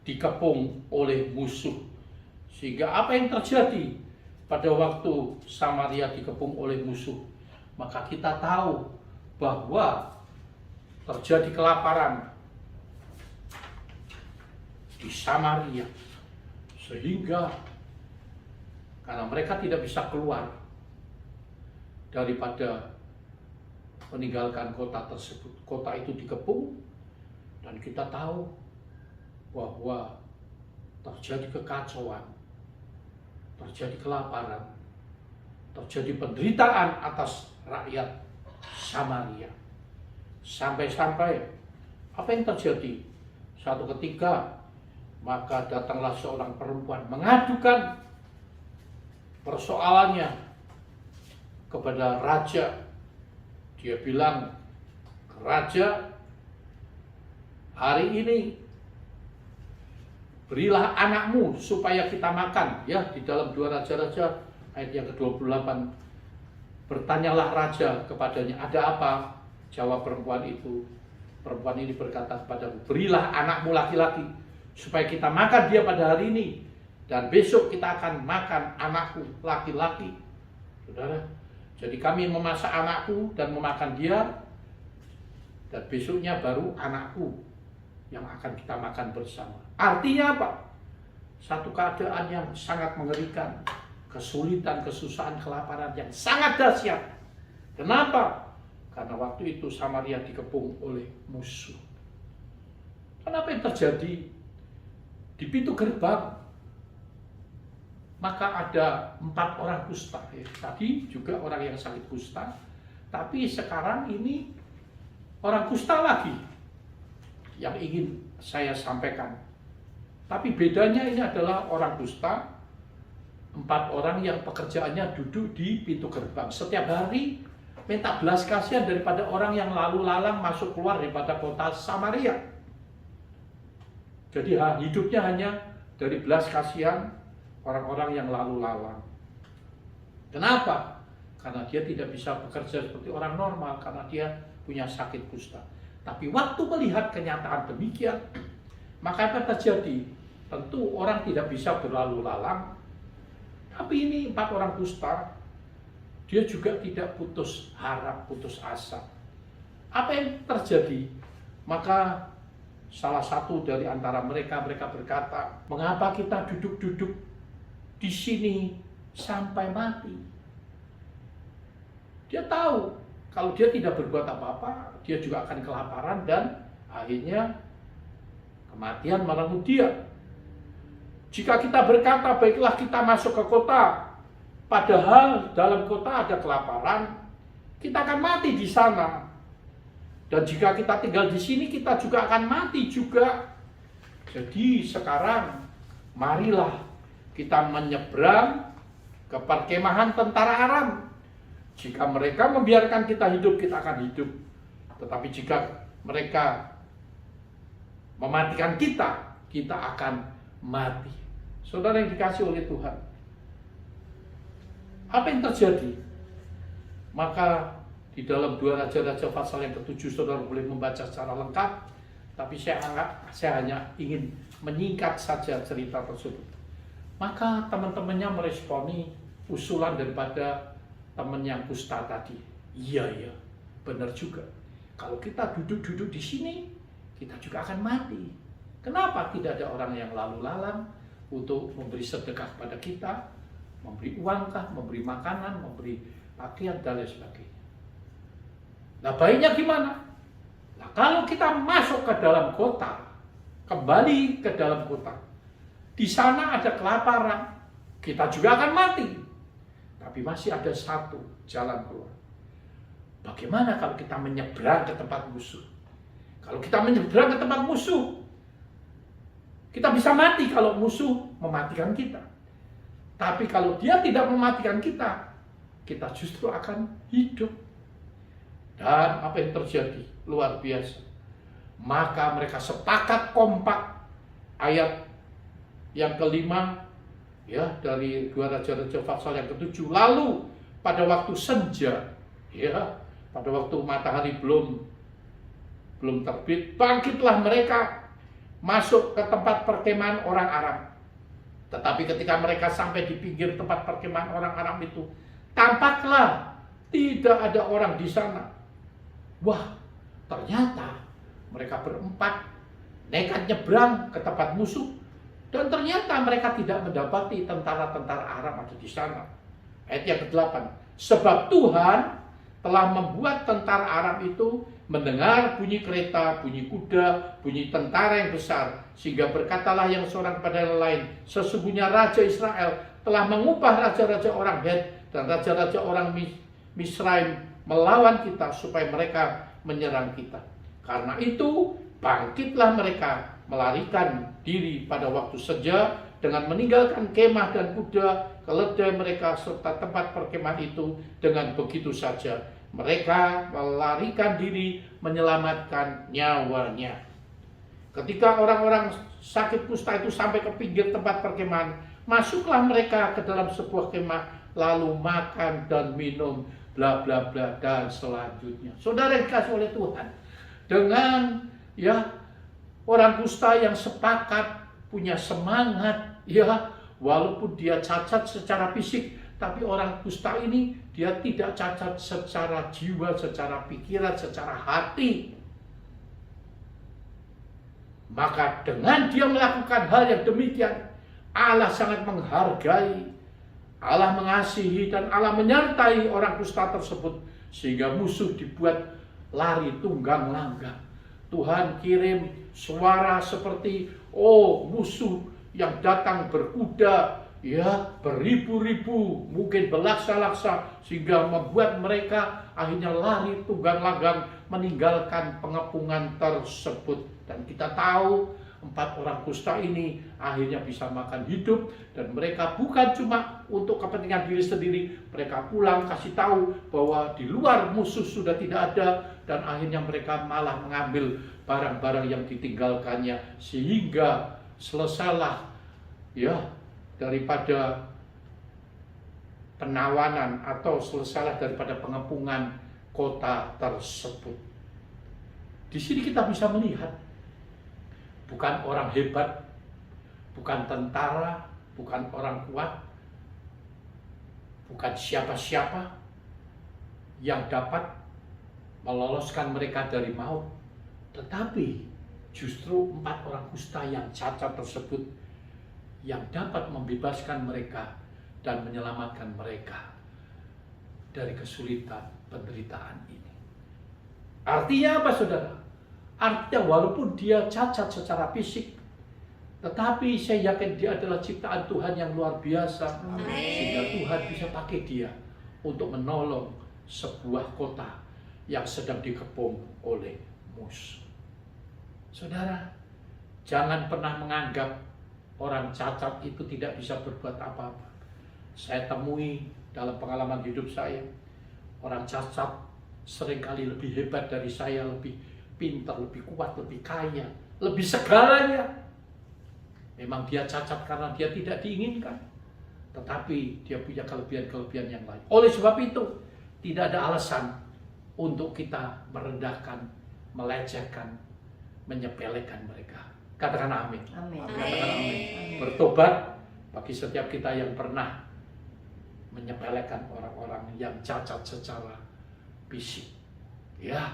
Speaker 1: dikepung oleh musuh. Sehingga apa yang terjadi pada waktu Samaria dikepung oleh musuh? Maka kita tahu bahwa terjadi kelaparan di Samaria. Sehingga karena mereka tidak bisa keluar daripada meninggalkan kota tersebut. Kota itu dikepung, dan kita tahu bahwa terjadi kekacauan, terjadi kelaparan, terjadi penderitaan atas rakyat Samaria. Sampai-sampai apa yang terjadi? Suatu ketika maka datanglah seorang perempuan mengadukan persoalannya kepada raja. Dia bilang, "Raja, hari ini berilah anakmu supaya kita makan." Ya, di dalam 2 Raja-Raja ayat yang ke-28. Bertanyalah raja kepadanya, "Ada apa?" Jawab perempuan itu. Perempuan ini berkata kepadaku, "Berilah anakmu laki-laki supaya kita makan dia pada hari ini, dan besok kita akan makan anakku laki-laki." Saudara, jadi kami memasak anakku dan memakan dia, dan besoknya baru anakku yang akan kita makan bersama. Artinya apa? Satu keadaan yang sangat mengerikan. Kesulitan, kesusahan, kelaparan yang sangat dahsyat. Kenapa? Karena waktu itu Samaria dikepung oleh musuh. Kenapa yang terjadi? Di pintu gerbang, maka ada 4 orang kusta. Tadi juga orang yang sakit kusta, tapi sekarang ini orang kusta lagi yang ingin saya sampaikan. Tapi bedanya ini adalah orang kusta, 4 orang yang pekerjaannya duduk di pintu gerbang. Setiap hari minta belas kasihan daripada orang yang lalu lalang masuk keluar daripada kota Samaria. Jadi hidupnya hanya dari belas kasihan orang-orang yang lalu lalang. Kenapa? Karena dia tidak bisa bekerja seperti orang normal, karena dia punya sakit kusta. Tapi waktu melihat kenyataan demikian, maka apa terjadi? Tentu orang tidak bisa berlalu lalang. Tapi ini 4 orang kusta, dia juga tidak putus harap, putus asa. Apa yang terjadi? Maka salah satu dari antara mereka berkata, mengapa kita duduk-duduk di sini sampai mati? Dia tahu kalau dia tidak berbuat apa-apa, dia juga akan kelaparan dan akhirnya kematian menunggu dia. Jika kita berkata, baiklah kita masuk ke kota, padahal dalam kota ada kelaparan, kita akan mati di sana. Dan jika kita tinggal di sini, kita juga akan mati juga. Jadi sekarang, marilah kita menyeberang ke perkemahan tentara Aram. Jika mereka membiarkan kita hidup, kita akan hidup. Tetapi jika mereka mematikan kita, kita akan mati. Saudara yang dikasih oleh Tuhan, apa yang terjadi? Maka di dalam 2 Raja-Raja pasal yang ke-7, saudara boleh membaca secara lengkap, tapi saya hanya ingin menyingkat saja cerita tersebut. Maka teman-temannya meresponi usulan daripada teman yang kusta tadi. Iya, benar juga. Kalau kita duduk-duduk di sini, kita juga akan mati. Kenapa tidak ada orang yang lalu lalang untuk memberi sedekah kepada kita, memberi uangkah, memberi makanan, memberi pakaian, dan lain sebagainya. Nah, baiknya gimana? Nah, kalau kita masuk ke dalam kota, kembali ke dalam kota, di sana ada kelaparan, kita juga akan mati. Tapi masih ada satu jalan keluar. Bagaimana kalau kita menyeberang ke tempat musuh? Kalau kita menyeberang ke tempat musuh, kita bisa mati kalau musuh mematikan kita. Tapi kalau dia tidak mematikan kita, kita justru akan hidup. Dan apa yang terjadi? Luar biasa. Maka mereka sepakat kompak. Ayat yang kelima, ya, dari 2 Raja-Raja pasal yang ke-7. Lalu pada waktu senja, ya, pada waktu matahari belum terbit, bangkitlah mereka masuk ke tempat perkemahan orang Aram. Tetapi ketika mereka sampai di pinggir tempat perkemahan orang Aram itu, tampaklah tidak ada orang di sana. Wah, ternyata mereka berempat nekat nyebrang ke tempat musuh, dan ternyata mereka tidak mendapati tentara-tentara Aram ada di sana. Ayat yang ke-8, sebab Tuhan telah membuat tentara Aram itu mendengar bunyi kereta, bunyi kuda, bunyi tentara yang besar, sehingga berkatalah yang seorang kepada yang lain, sesungguhnya Raja Israel telah mengubah raja-raja orang Het dan raja-raja orang Misraim melawan kita supaya mereka menyerang kita. Karena itu bangkitlah mereka melarikan diri pada waktu senja dengan meninggalkan kemah dan kuda, keledai mereka serta tempat perkemahan itu. Dengan begitu saja mereka melarikan diri menyelamatkan nyawanya. Ketika orang-orang sakit kusta itu sampai ke pinggir tempat perkemahan, masuklah mereka ke dalam sebuah kemah, lalu makan dan minum, bla bla bla, dan selanjutnya. Saudara yang dikasih oleh Tuhan, dengan orang kusta yang sepakat, punya semangat, walaupun dia cacat secara fisik, tapi orang kusta ini dia tidak cacat secara jiwa, secara pikiran, secara hati. Maka dengan dia melakukan hal yang demikian, Allah sangat menghargai, Allah mengasihi, dan Allah menyertai orang kusta tersebut, sehingga musuh dibuat lari tunggang langgang. Tuhan kirim suara seperti musuh yang datang berkuda, beribu-ribu, mungkin berlaksa-laksa, sehingga membuat mereka akhirnya lari tunggang langgang meninggalkan pengepungan tersebut. Dan kita tahu 4 orang kusta ini akhirnya bisa makan hidup, dan mereka bukan cuma untuk kepentingan diri sendiri, mereka pulang kasih tahu bahwa di luar musuh sudah tidak ada, dan akhirnya mereka malah mengambil barang-barang yang ditinggalkannya, sehingga selesailah ya daripada penawanan atau selesailah daripada pengepungan kota tersebut. Di sini kita bisa melihat bukan orang hebat, bukan tentara, bukan orang kuat, bukan siapa-siapa yang dapat meloloskan mereka dari maut, tetapi justru 4 orang kusta yang cacat tersebut yang dapat membebaskan mereka dan menyelamatkan mereka dari kesulitan penderitaan ini. Artinya apa, saudara? Artinya walaupun dia cacat secara fisik, tetapi saya yakin dia adalah ciptaan Tuhan yang luar biasa. Sehingga Tuhan bisa pakai dia untuk menolong sebuah kota yang sedang dikepung oleh musuh. Saudara, jangan pernah menganggap orang cacat itu tidak bisa berbuat apa-apa. Saya temui dalam pengalaman hidup saya, orang cacat seringkali lebih hebat dari saya, lebih pintar, lebih kuat, lebih kaya, lebih segalanya. Memang dia cacat karena dia tidak diinginkan, tetapi dia punya kelebihan-kelebihan yang lain. Oleh sebab itu, tidak ada alasan untuk kita merendahkan, melecehkan, menyepelekan mereka. Katakan amin.
Speaker 3: Amin.
Speaker 1: Katakan amin.
Speaker 3: Amin.
Speaker 1: Bertobat bagi setiap kita yang pernah menyepelekan orang-orang yang cacat secara fisik. Ya,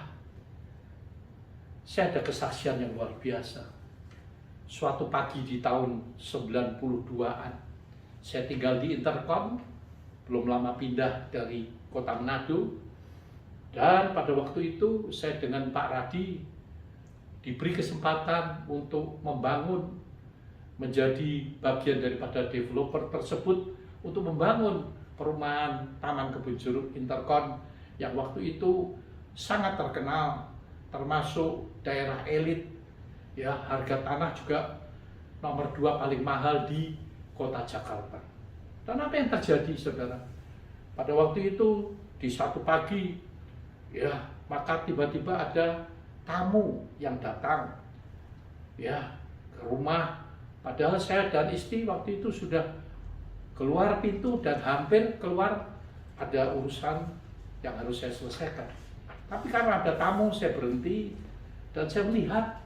Speaker 1: saya ada kesaksian yang luar biasa. Suatu pagi di tahun 92-an, saya tinggal di Intercom, belum lama pindah dari kota Manado, dan pada waktu itu saya dengan Pak Radi diberi kesempatan untuk membangun, menjadi bagian daripada developer tersebut untuk membangun perumahan Taman Kebun Jeruk Intercon yang waktu itu sangat terkenal, termasuk daerah elit. Ya, harga tanah juga nomor 2 paling mahal di kota Jakarta. Dan apa yang terjadi, saudara? Pada waktu itu di satu pagi, ya, maka tiba-tiba ada tamu yang datang, ya, ke rumah. Padahal saya dan istri waktu itu sudah keluar pintu dan hampir keluar, ada urusan yang harus saya selesaikan. Tapi karena ada tamu, saya berhenti dan saya melihat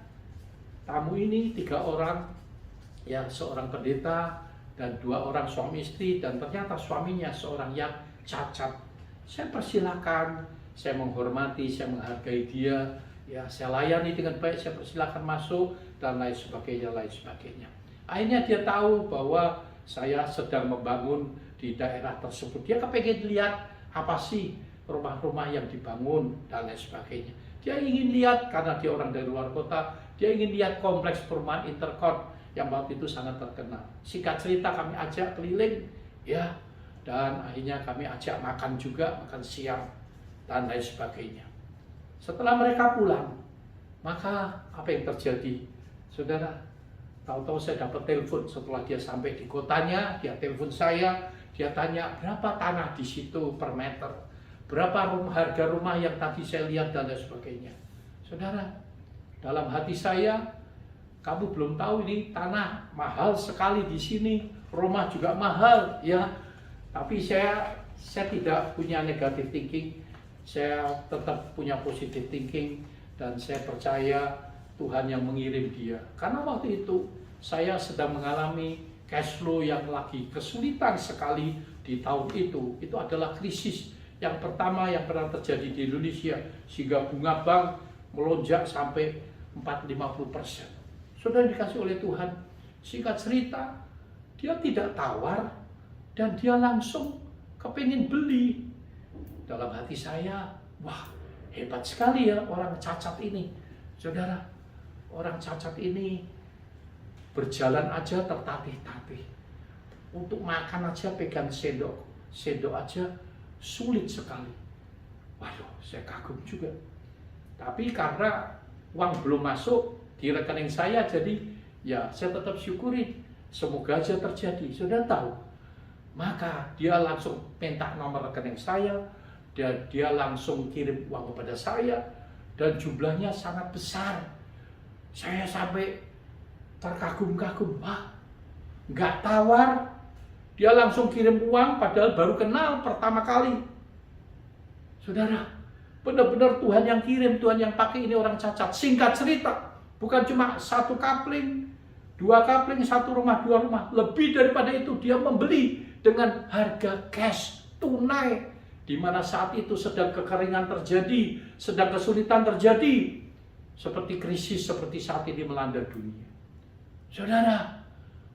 Speaker 1: tamu ini 3 orang, ya, seorang pendeta dan 2 orang suami istri, dan ternyata suaminya seorang yang cacat. Saya persilakan, saya menghormati, saya menghargai dia, ya, saya layani dengan baik, saya persilakan masuk dan lain sebagainya, lain sebagainya. Akhirnya dia tahu bahwa saya sedang membangun di daerah tersebut. Dia kepengen lihat apa sih rumah-rumah yang dibangun dan lain sebagainya. Dia ingin lihat, karena dia orang dari luar kota, dia ingin lihat kompleks perumahan Intercon yang waktu itu sangat terkenal. Singkat cerita kami ajak keliling, ya, dan akhirnya kami ajak makan juga, makan siang dan lain sebagainya. Setelah mereka pulang, maka apa yang terjadi, saudara? Tahu-tahu saya dapat telepon setelah dia sampai di kotanya, dia telepon saya, dia tanya berapa tanah di situ per meter, berapa harga rumah yang tadi saya lihat dan lain sebagainya. Saudara, dalam hati saya, kamu belum tahu ini tanah mahal sekali di sini, rumah juga mahal, ya. Tapi saya tidak punya negative thinking, saya tetap punya positive thinking, dan saya percaya Tuhan yang mengirim dia. Karena waktu itu saya sedang mengalami cash flow yang lagi kesulitan sekali di tahun itu. Itu adalah krisis yang pertama yang pernah terjadi di Indonesia, sehingga bunga bank melonjak sampai 4-50%. Sudah dikasih oleh Tuhan. Singkat cerita, dia tidak tawar dan dia langsung kepingin beli. Dalam hati saya, wah, hebat sekali ya orang cacat ini. Saudara, orang cacat ini berjalan aja tertatih-tatih. Untuk makan aja pegang sendok aja sulit sekali. Waduh, saya kagum juga. Tapi karena uang belum masuk di rekening saya, jadi Ya, saya tetap syukuri. Semoga aja terjadi. Sudah tahu. Maka dia langsung minta nomor rekening saya, dan dia langsung kirim uang kepada saya, dan jumlahnya sangat besar. Saya sampai terkagum-kagum. Wah, nggak tawar. Dia langsung kirim uang padahal baru kenal pertama kali. Saudara, benar-benar Tuhan yang kirim, Tuhan yang pakai ini orang cacat. Singkat cerita, bukan cuma satu kapling, dua kapling, satu rumah, dua rumah. Lebih daripada itu, dia membeli dengan harga cash, tunai. Di mana saat itu sedang kekeringan terjadi, sedang kesulitan terjadi. Seperti krisis seperti saat ini melanda dunia. Saudara,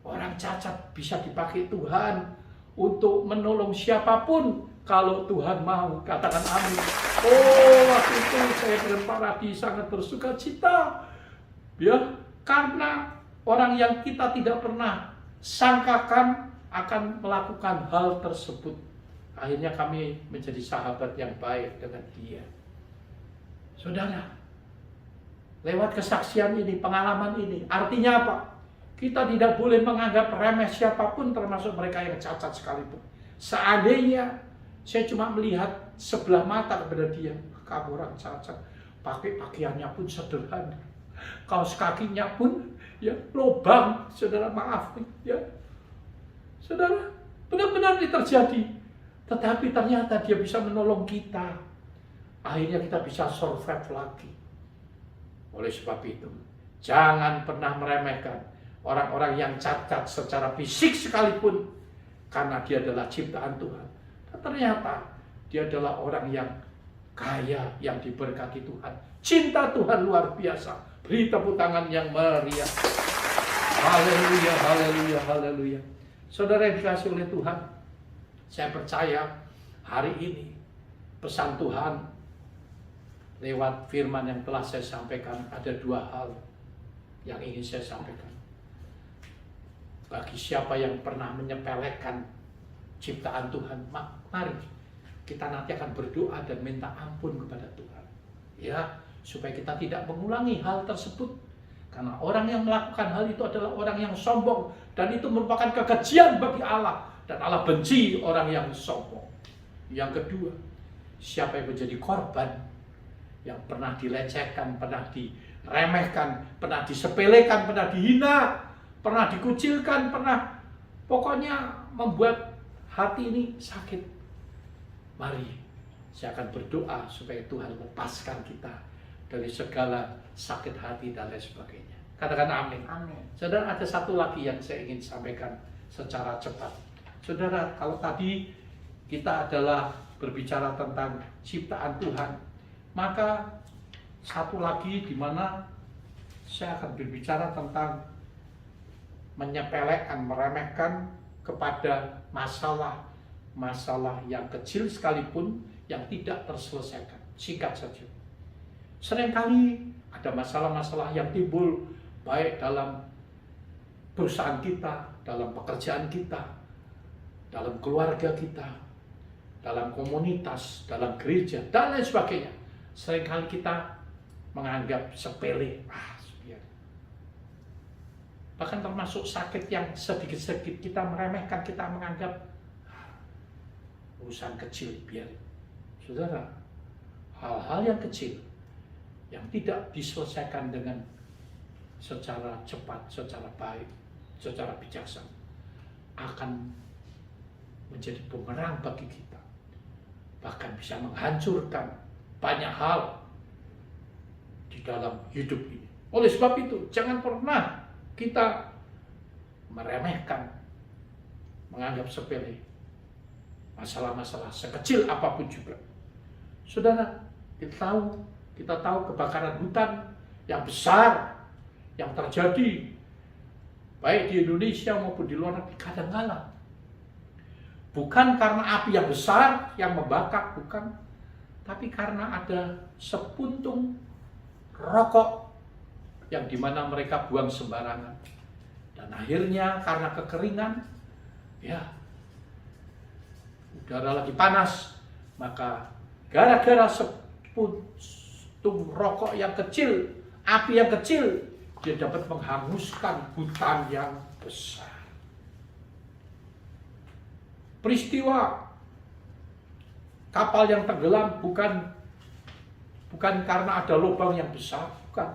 Speaker 1: orang cacat bisa dipakai Tuhan untuk menolong siapapun. Kalau Tuhan mau, katakan amin. Oh, waktu itu saya dengan Pak Radi sangat bersuka cita. Ya, karena orang yang kita tidak pernah sangkakan akan melakukan hal tersebut. Akhirnya kami menjadi sahabat yang baik dengan dia. Saudara, lewat kesaksian ini, pengalaman ini, artinya apa? Kita tidak boleh menganggap remeh siapapun, termasuk mereka yang cacat sekalipun. Seandainya saya cuma melihat sebelah mata kepada dia, kamu orang cacat, pakai pakaiannya pun sederhana, kaos kakinya pun ya lubang, saudara, maaf ya, saudara, benar-benar ini terjadi. Tetapi ternyata dia bisa menolong kita. Akhirnya kita bisa survive lagi. Oleh sebab itu, jangan pernah meremehkan orang-orang yang cacat secara fisik sekalipun, karena dia adalah ciptaan Tuhan. Dan ternyata dia adalah orang yang kaya, yang diberkati Tuhan. Cinta Tuhan luar biasa. Beri tepuk tangan yang meriah. Haleluya, haleluya, haleluya. Saudara yang dikasihi oleh Tuhan, saya percaya hari ini pesan Tuhan lewat firman yang telah saya sampaikan, ada dua hal yang ingin saya sampaikan. Bagi siapa yang pernah menyepelekan ciptaan Tuhan, mari kita nanti akan berdoa dan minta ampun kepada Tuhan, ya, supaya kita tidak mengulangi hal tersebut. Karena orang yang melakukan hal itu adalah orang yang sombong, dan itu merupakan kekejian bagi Allah, dan Allah benci orang yang sombong. Yang kedua, siapa yang menjadi korban, yang pernah dilecehkan, pernah diremehkan, pernah disepelekan, pernah dihina, pernah dikucilkan, pernah pokoknya membuat hati ini sakit. Mari saya akan berdoa supaya Tuhan lepaskan kita dari segala sakit hati dan lain sebagainya. Katakan amin.
Speaker 3: Amin.
Speaker 1: Saudara, ada satu lagi yang saya ingin sampaikan secara cepat. Saudara, kalau tadi kita adalah berbicara tentang ciptaan Tuhan, maka satu lagi di mana saya akan berbicara tentang menyepelekan, meremehkan kepada masalah yang kecil sekalipun yang tidak terselesaikan. Singkat saja. Seringkali ada masalah-masalah yang timbul baik dalam perusahaan kita, dalam pekerjaan kita, dalam keluarga kita, dalam komunitas, dalam gereja, dan lain sebagainya. Seringkali kita menganggap sepele. Bahkan termasuk sakit yang sedikit-sedikit kita meremehkan, kita menganggap urusan kecil, biar. Saudara, hal-hal yang kecil yang tidak diselesaikan dengan secara cepat, secara baik, secara bijaksana, akan menjadi bumerang bagi kita. Bahkan bisa menghancurkan banyak hal di dalam hidup ini. Oleh sebab itu, jangan pernah kita meremehkan, menganggap sepele masalah-masalah sekecil apapun juga. Saudara, kita tahu kebakaran hutan yang besar yang terjadi baik di Indonesia maupun di luar negeri kadang-kala bukan karena api yang besar yang membakar, bukan, tapi karena ada sepuntung rokok yang dimana mereka buang sembarangan, dan akhirnya karena kekeringan, ya, udara lagi panas, maka gara-gara sepuntung rokok yang kecil, api yang kecil, dia dapat menghanguskan hutan yang besar. Peristiwa kapal yang tenggelam bukan karena ada lubang yang besar, bukan.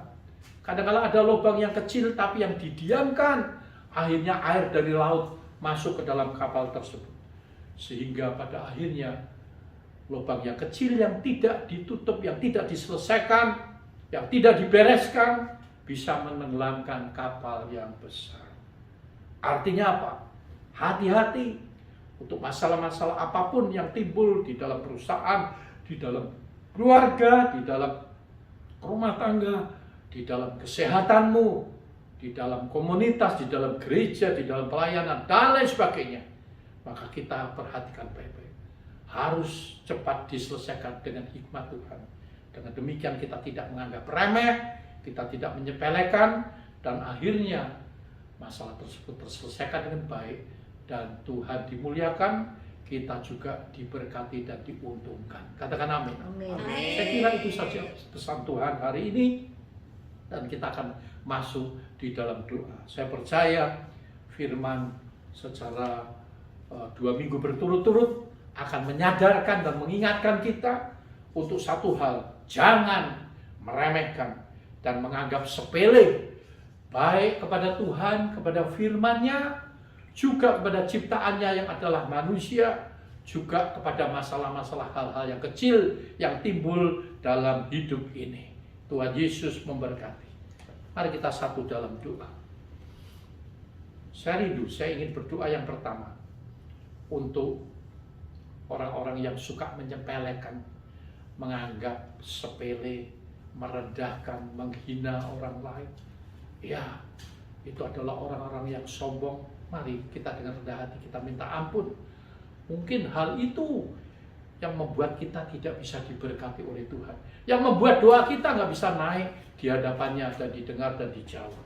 Speaker 1: Kadang-kadang ada lubang yang kecil tapi yang didiamkan, akhirnya air dari laut masuk ke dalam kapal tersebut. Sehingga pada akhirnya lubang yang kecil yang tidak ditutup, yang tidak diselesaikan, yang tidak dibereskan, bisa menenggelamkan kapal yang besar. Artinya apa? Hati-hati untuk masalah-masalah apapun yang timbul di dalam perusahaan, di dalam keluarga, di dalam rumah tangga, di dalam kesehatanmu, di dalam komunitas, di dalam gereja, di dalam pelayanan, dan lain sebagainya. Maka kita perhatikan baik-baik. Harus cepat diselesaikan dengan hikmat Tuhan. Dengan demikian kita tidak menganggap remeh, kita tidak menyepelekan, dan akhirnya masalah tersebut terselesaikan dengan baik, dan Tuhan dimuliakan, kita juga diberkati dan diuntungkan. Katakan amin.
Speaker 3: Amin.
Speaker 1: Saya kira itu saja pesan Tuhan hari ini, dan kita akan masuk di dalam doa. Saya percaya firman secara 2 minggu berturut-turut akan menyadarkan dan mengingatkan kita untuk satu hal: jangan meremehkan dan menganggap sepele baik kepada Tuhan, kepada firman-Nya, juga kepada ciptaannya yang adalah manusia, juga kepada masalah-masalah hal-hal yang kecil yang timbul dalam hidup ini. Tuhan Yesus memberkati. Mari kita satu dalam doa. Saya ingin berdoa yang pertama untuk orang-orang yang suka menyepelekan, menganggap sepele, merendahkan, menghina orang lain. Ya, itu adalah orang-orang yang sombong. Mari kita dengan rendah hati kita minta ampun. Mungkin hal itu yang membuat kita tidak bisa diberkati oleh Tuhan, yang membuat doa kita nggak bisa naik di hadapannya dan didengar dan dijawab.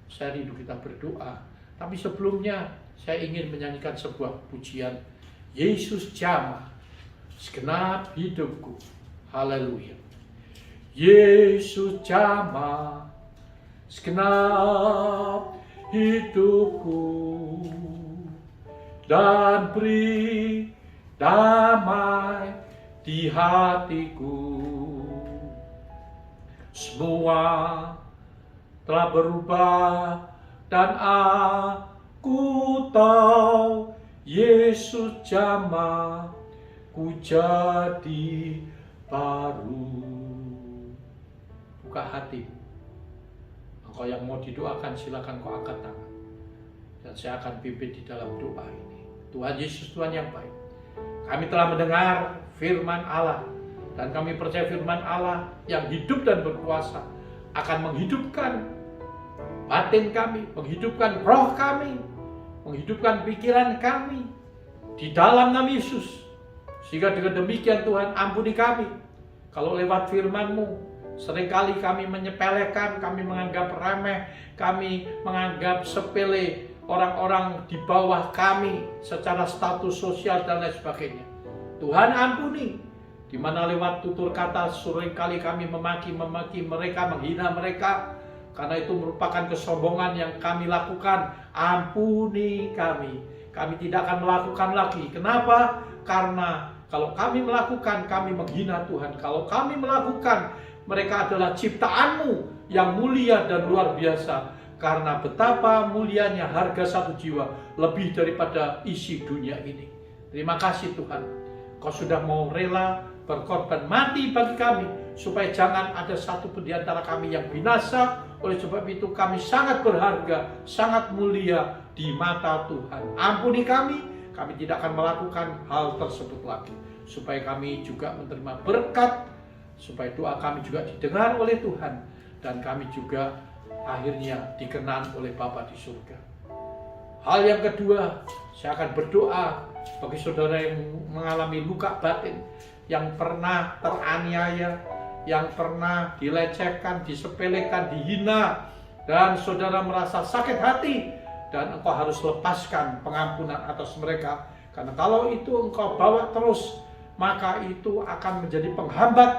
Speaker 1: Saya rindu kita berdoa, tapi sebelumnya saya ingin menyanyikan sebuah pujian. Yesus jamah segenap hidupku. Haleluya. Yesus jamah segenap hidupku, dan beri damai di hatiku. Semua telah berubah dan aku tahu Yesus jamah ku jadi baru. Buka hatimu. Engkau yang mau didoakan, silakan kau angkat tangan, dan saya akan pimpin di dalam doa ini. Tuhan Yesus, Tuhan yang baik, kami telah mendengar firman Allah, dan kami percaya firman Allah yang hidup dan berkuasa akan menghidupkan batin kami, menghidupkan roh kami, menghidupkan pikiran kami di dalam nama Yesus. Sehingga dengan demikian Tuhan, ampuni kami kalau lewat firman-Mu seringkali kami menyepelekan, kami menganggap remeh, kami menganggap sepele orang-orang di bawah kami secara status sosial dan lain sebagainya. Tuhan ampuni, di mana lewat tutur kata seringkali kami memaki mereka, menghina mereka, karena itu merupakan kesombongan yang kami lakukan. Ampuni kami tidak akan melakukan lagi. Kenapa? Karena kalau kami melakukan, kami menghina Tuhan. Kalau kami melakukan, mereka adalah ciptaan-Mu yang mulia dan luar biasa. Karena betapa mulianya harga satu jiwa lebih daripada isi dunia ini. Terima kasih Tuhan, Kau sudah mau rela berkorban mati bagi kami, supaya jangan ada satu pun di antara kami yang binasa. Oleh sebab itu kami sangat berharga, sangat mulia di mata Tuhan. Ampuni kami tidak akan melakukan hal tersebut lagi. Supaya kami juga menerima berkat, supaya doa kami juga didengar oleh Tuhan, dan kami juga akhirnya dikenan oleh Bapa di surga. Hal yang kedua, saya akan berdoa bagi saudara yang mengalami luka batin, yang pernah teraniaya, yang pernah dilecehkan, disepelekan, dihina, dan saudara merasa sakit hati, dan engkau harus lepaskan pengampunan atas mereka. Karena kalau itu engkau bawa terus, maka itu akan menjadi penghambat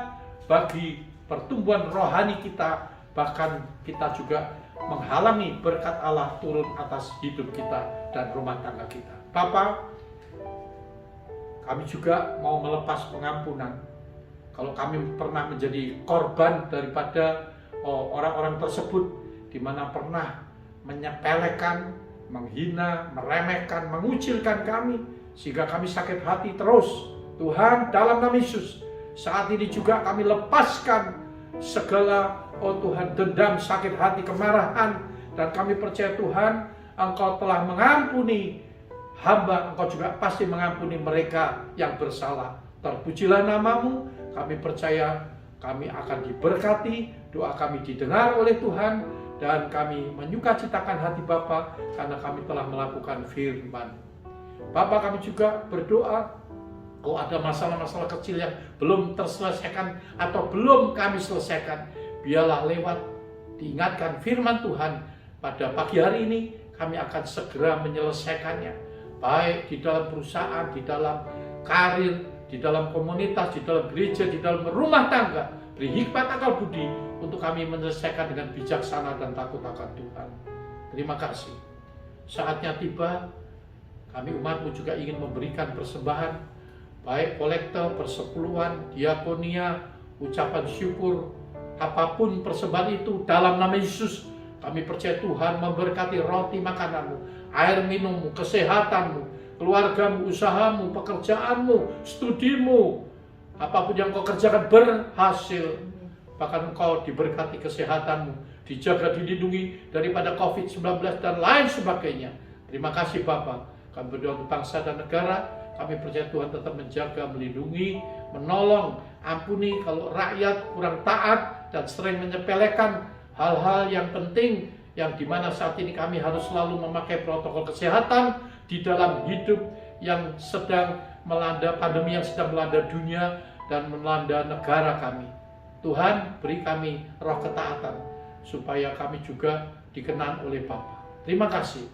Speaker 1: bagi pertumbuhan rohani kita. Bahkan kita juga menghalangi berkat Allah turun atas hidup kita dan rumah tangga kita. Bapa, kami juga mau melepas pengampunan. Kalau kami pernah menjadi korban daripada orang-orang tersebut, di mana pernah menyepelekan, menghina, meremehkan, mengucilkan kami, sehingga kami sakit hati terus. Tuhan, dalam nama Yesus, saat ini juga kami lepaskan segala, Tuhan, dendam, sakit hati, kemarahan. Dan kami percaya Tuhan, Engkau telah mengampuni hamba, Engkau juga pasti mengampuni mereka yang bersalah. Terpujilah nama-Mu, kami percaya kami akan diberkati, doa kami didengar oleh Tuhan, dan kami menyukacitakan hati Bapa karena kami telah melakukan firman. Bapa, kami juga berdoa, kalau ada masalah-masalah kecil yang belum terselesaikan atau belum kami selesaikan, biarlah lewat diingatkan firman Tuhan pada pagi hari ini, kami akan segera menyelesaikannya. Baik di dalam perusahaan, di dalam karir, di dalam komunitas, di dalam gereja, di dalam rumah tangga. Beri hikmat akal budi untuk kami menyelesaikan dengan bijaksana dan takut akan Tuhan. Terima kasih. Saatnya tiba, kami umat-Mu juga ingin memberikan persembahan, baik kolektor, persepuluhan, diakonia, ucapan syukur, apapun persembahan itu dalam nama Yesus. Kami percaya Tuhan memberkati roti makananmu, air minummu, kesehatanmu, keluargamu, usahamu, pekerjaanmu, studimu, apapun yang kau kerjakan berhasil. Bahkan engkau diberkati kesehatanmu, dijaga, dilindungi daripada COVID-19 dan lain sebagainya. Terima kasih Bapa. Kami berdoa untuk bangsa dan negara. Kami percaya Tuhan tetap menjaga, melindungi, menolong, ampuni kalau rakyat kurang taat dan sering menyepelekan hal-hal yang penting, yang dimana saat ini kami harus selalu memakai protokol kesehatan di dalam hidup yang sedang melanda, pandemi yang sedang melanda dunia dan melanda negara kami. Tuhan, beri kami roh ketaatan supaya kami juga dikenan oleh Bapa. Terima kasih.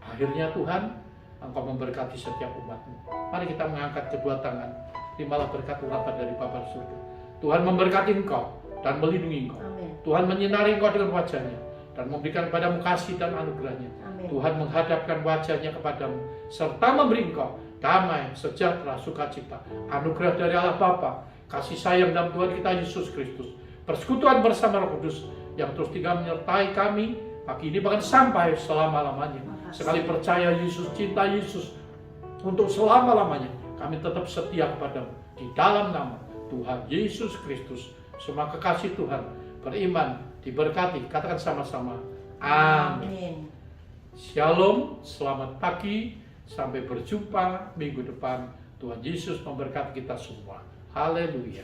Speaker 1: Akhirnya Tuhan, Engkau memberkati setiap umat-Mu. Mari kita mengangkat kedua tangan. Terimalah berkat urapan dari Bapa di surga. Tuhan memberkati engkau dan melindungi engkau.
Speaker 3: Amin.
Speaker 1: Tuhan menyinari engkau dengan wajahnya dan memberikan kepadamu kasih dan anugerahnya.
Speaker 3: Amin.
Speaker 1: Tuhan menghadapkan wajahnya kepadamu serta memberi engkau damai, sejahtera, sukacita, anugerah dari Allah Bapa, kasih sayang dalam Tuhan kita Yesus Kristus, persekutuan bersama Roh Kudus yang terus tinggal menyertai kami pagi ini bahkan sampai selama-lamanya. Sekali percaya Yesus, cinta Yesus untuk selama-lamanya, kami tetap setia kepadamu di dalam nama Tuhan Yesus Kristus. Semua kekasih Tuhan beriman, diberkati, katakan sama-sama amin. Shalom, selamat pagi, sampai berjumpa minggu depan. Tuhan Yesus memberkati kita semua. Haleluya.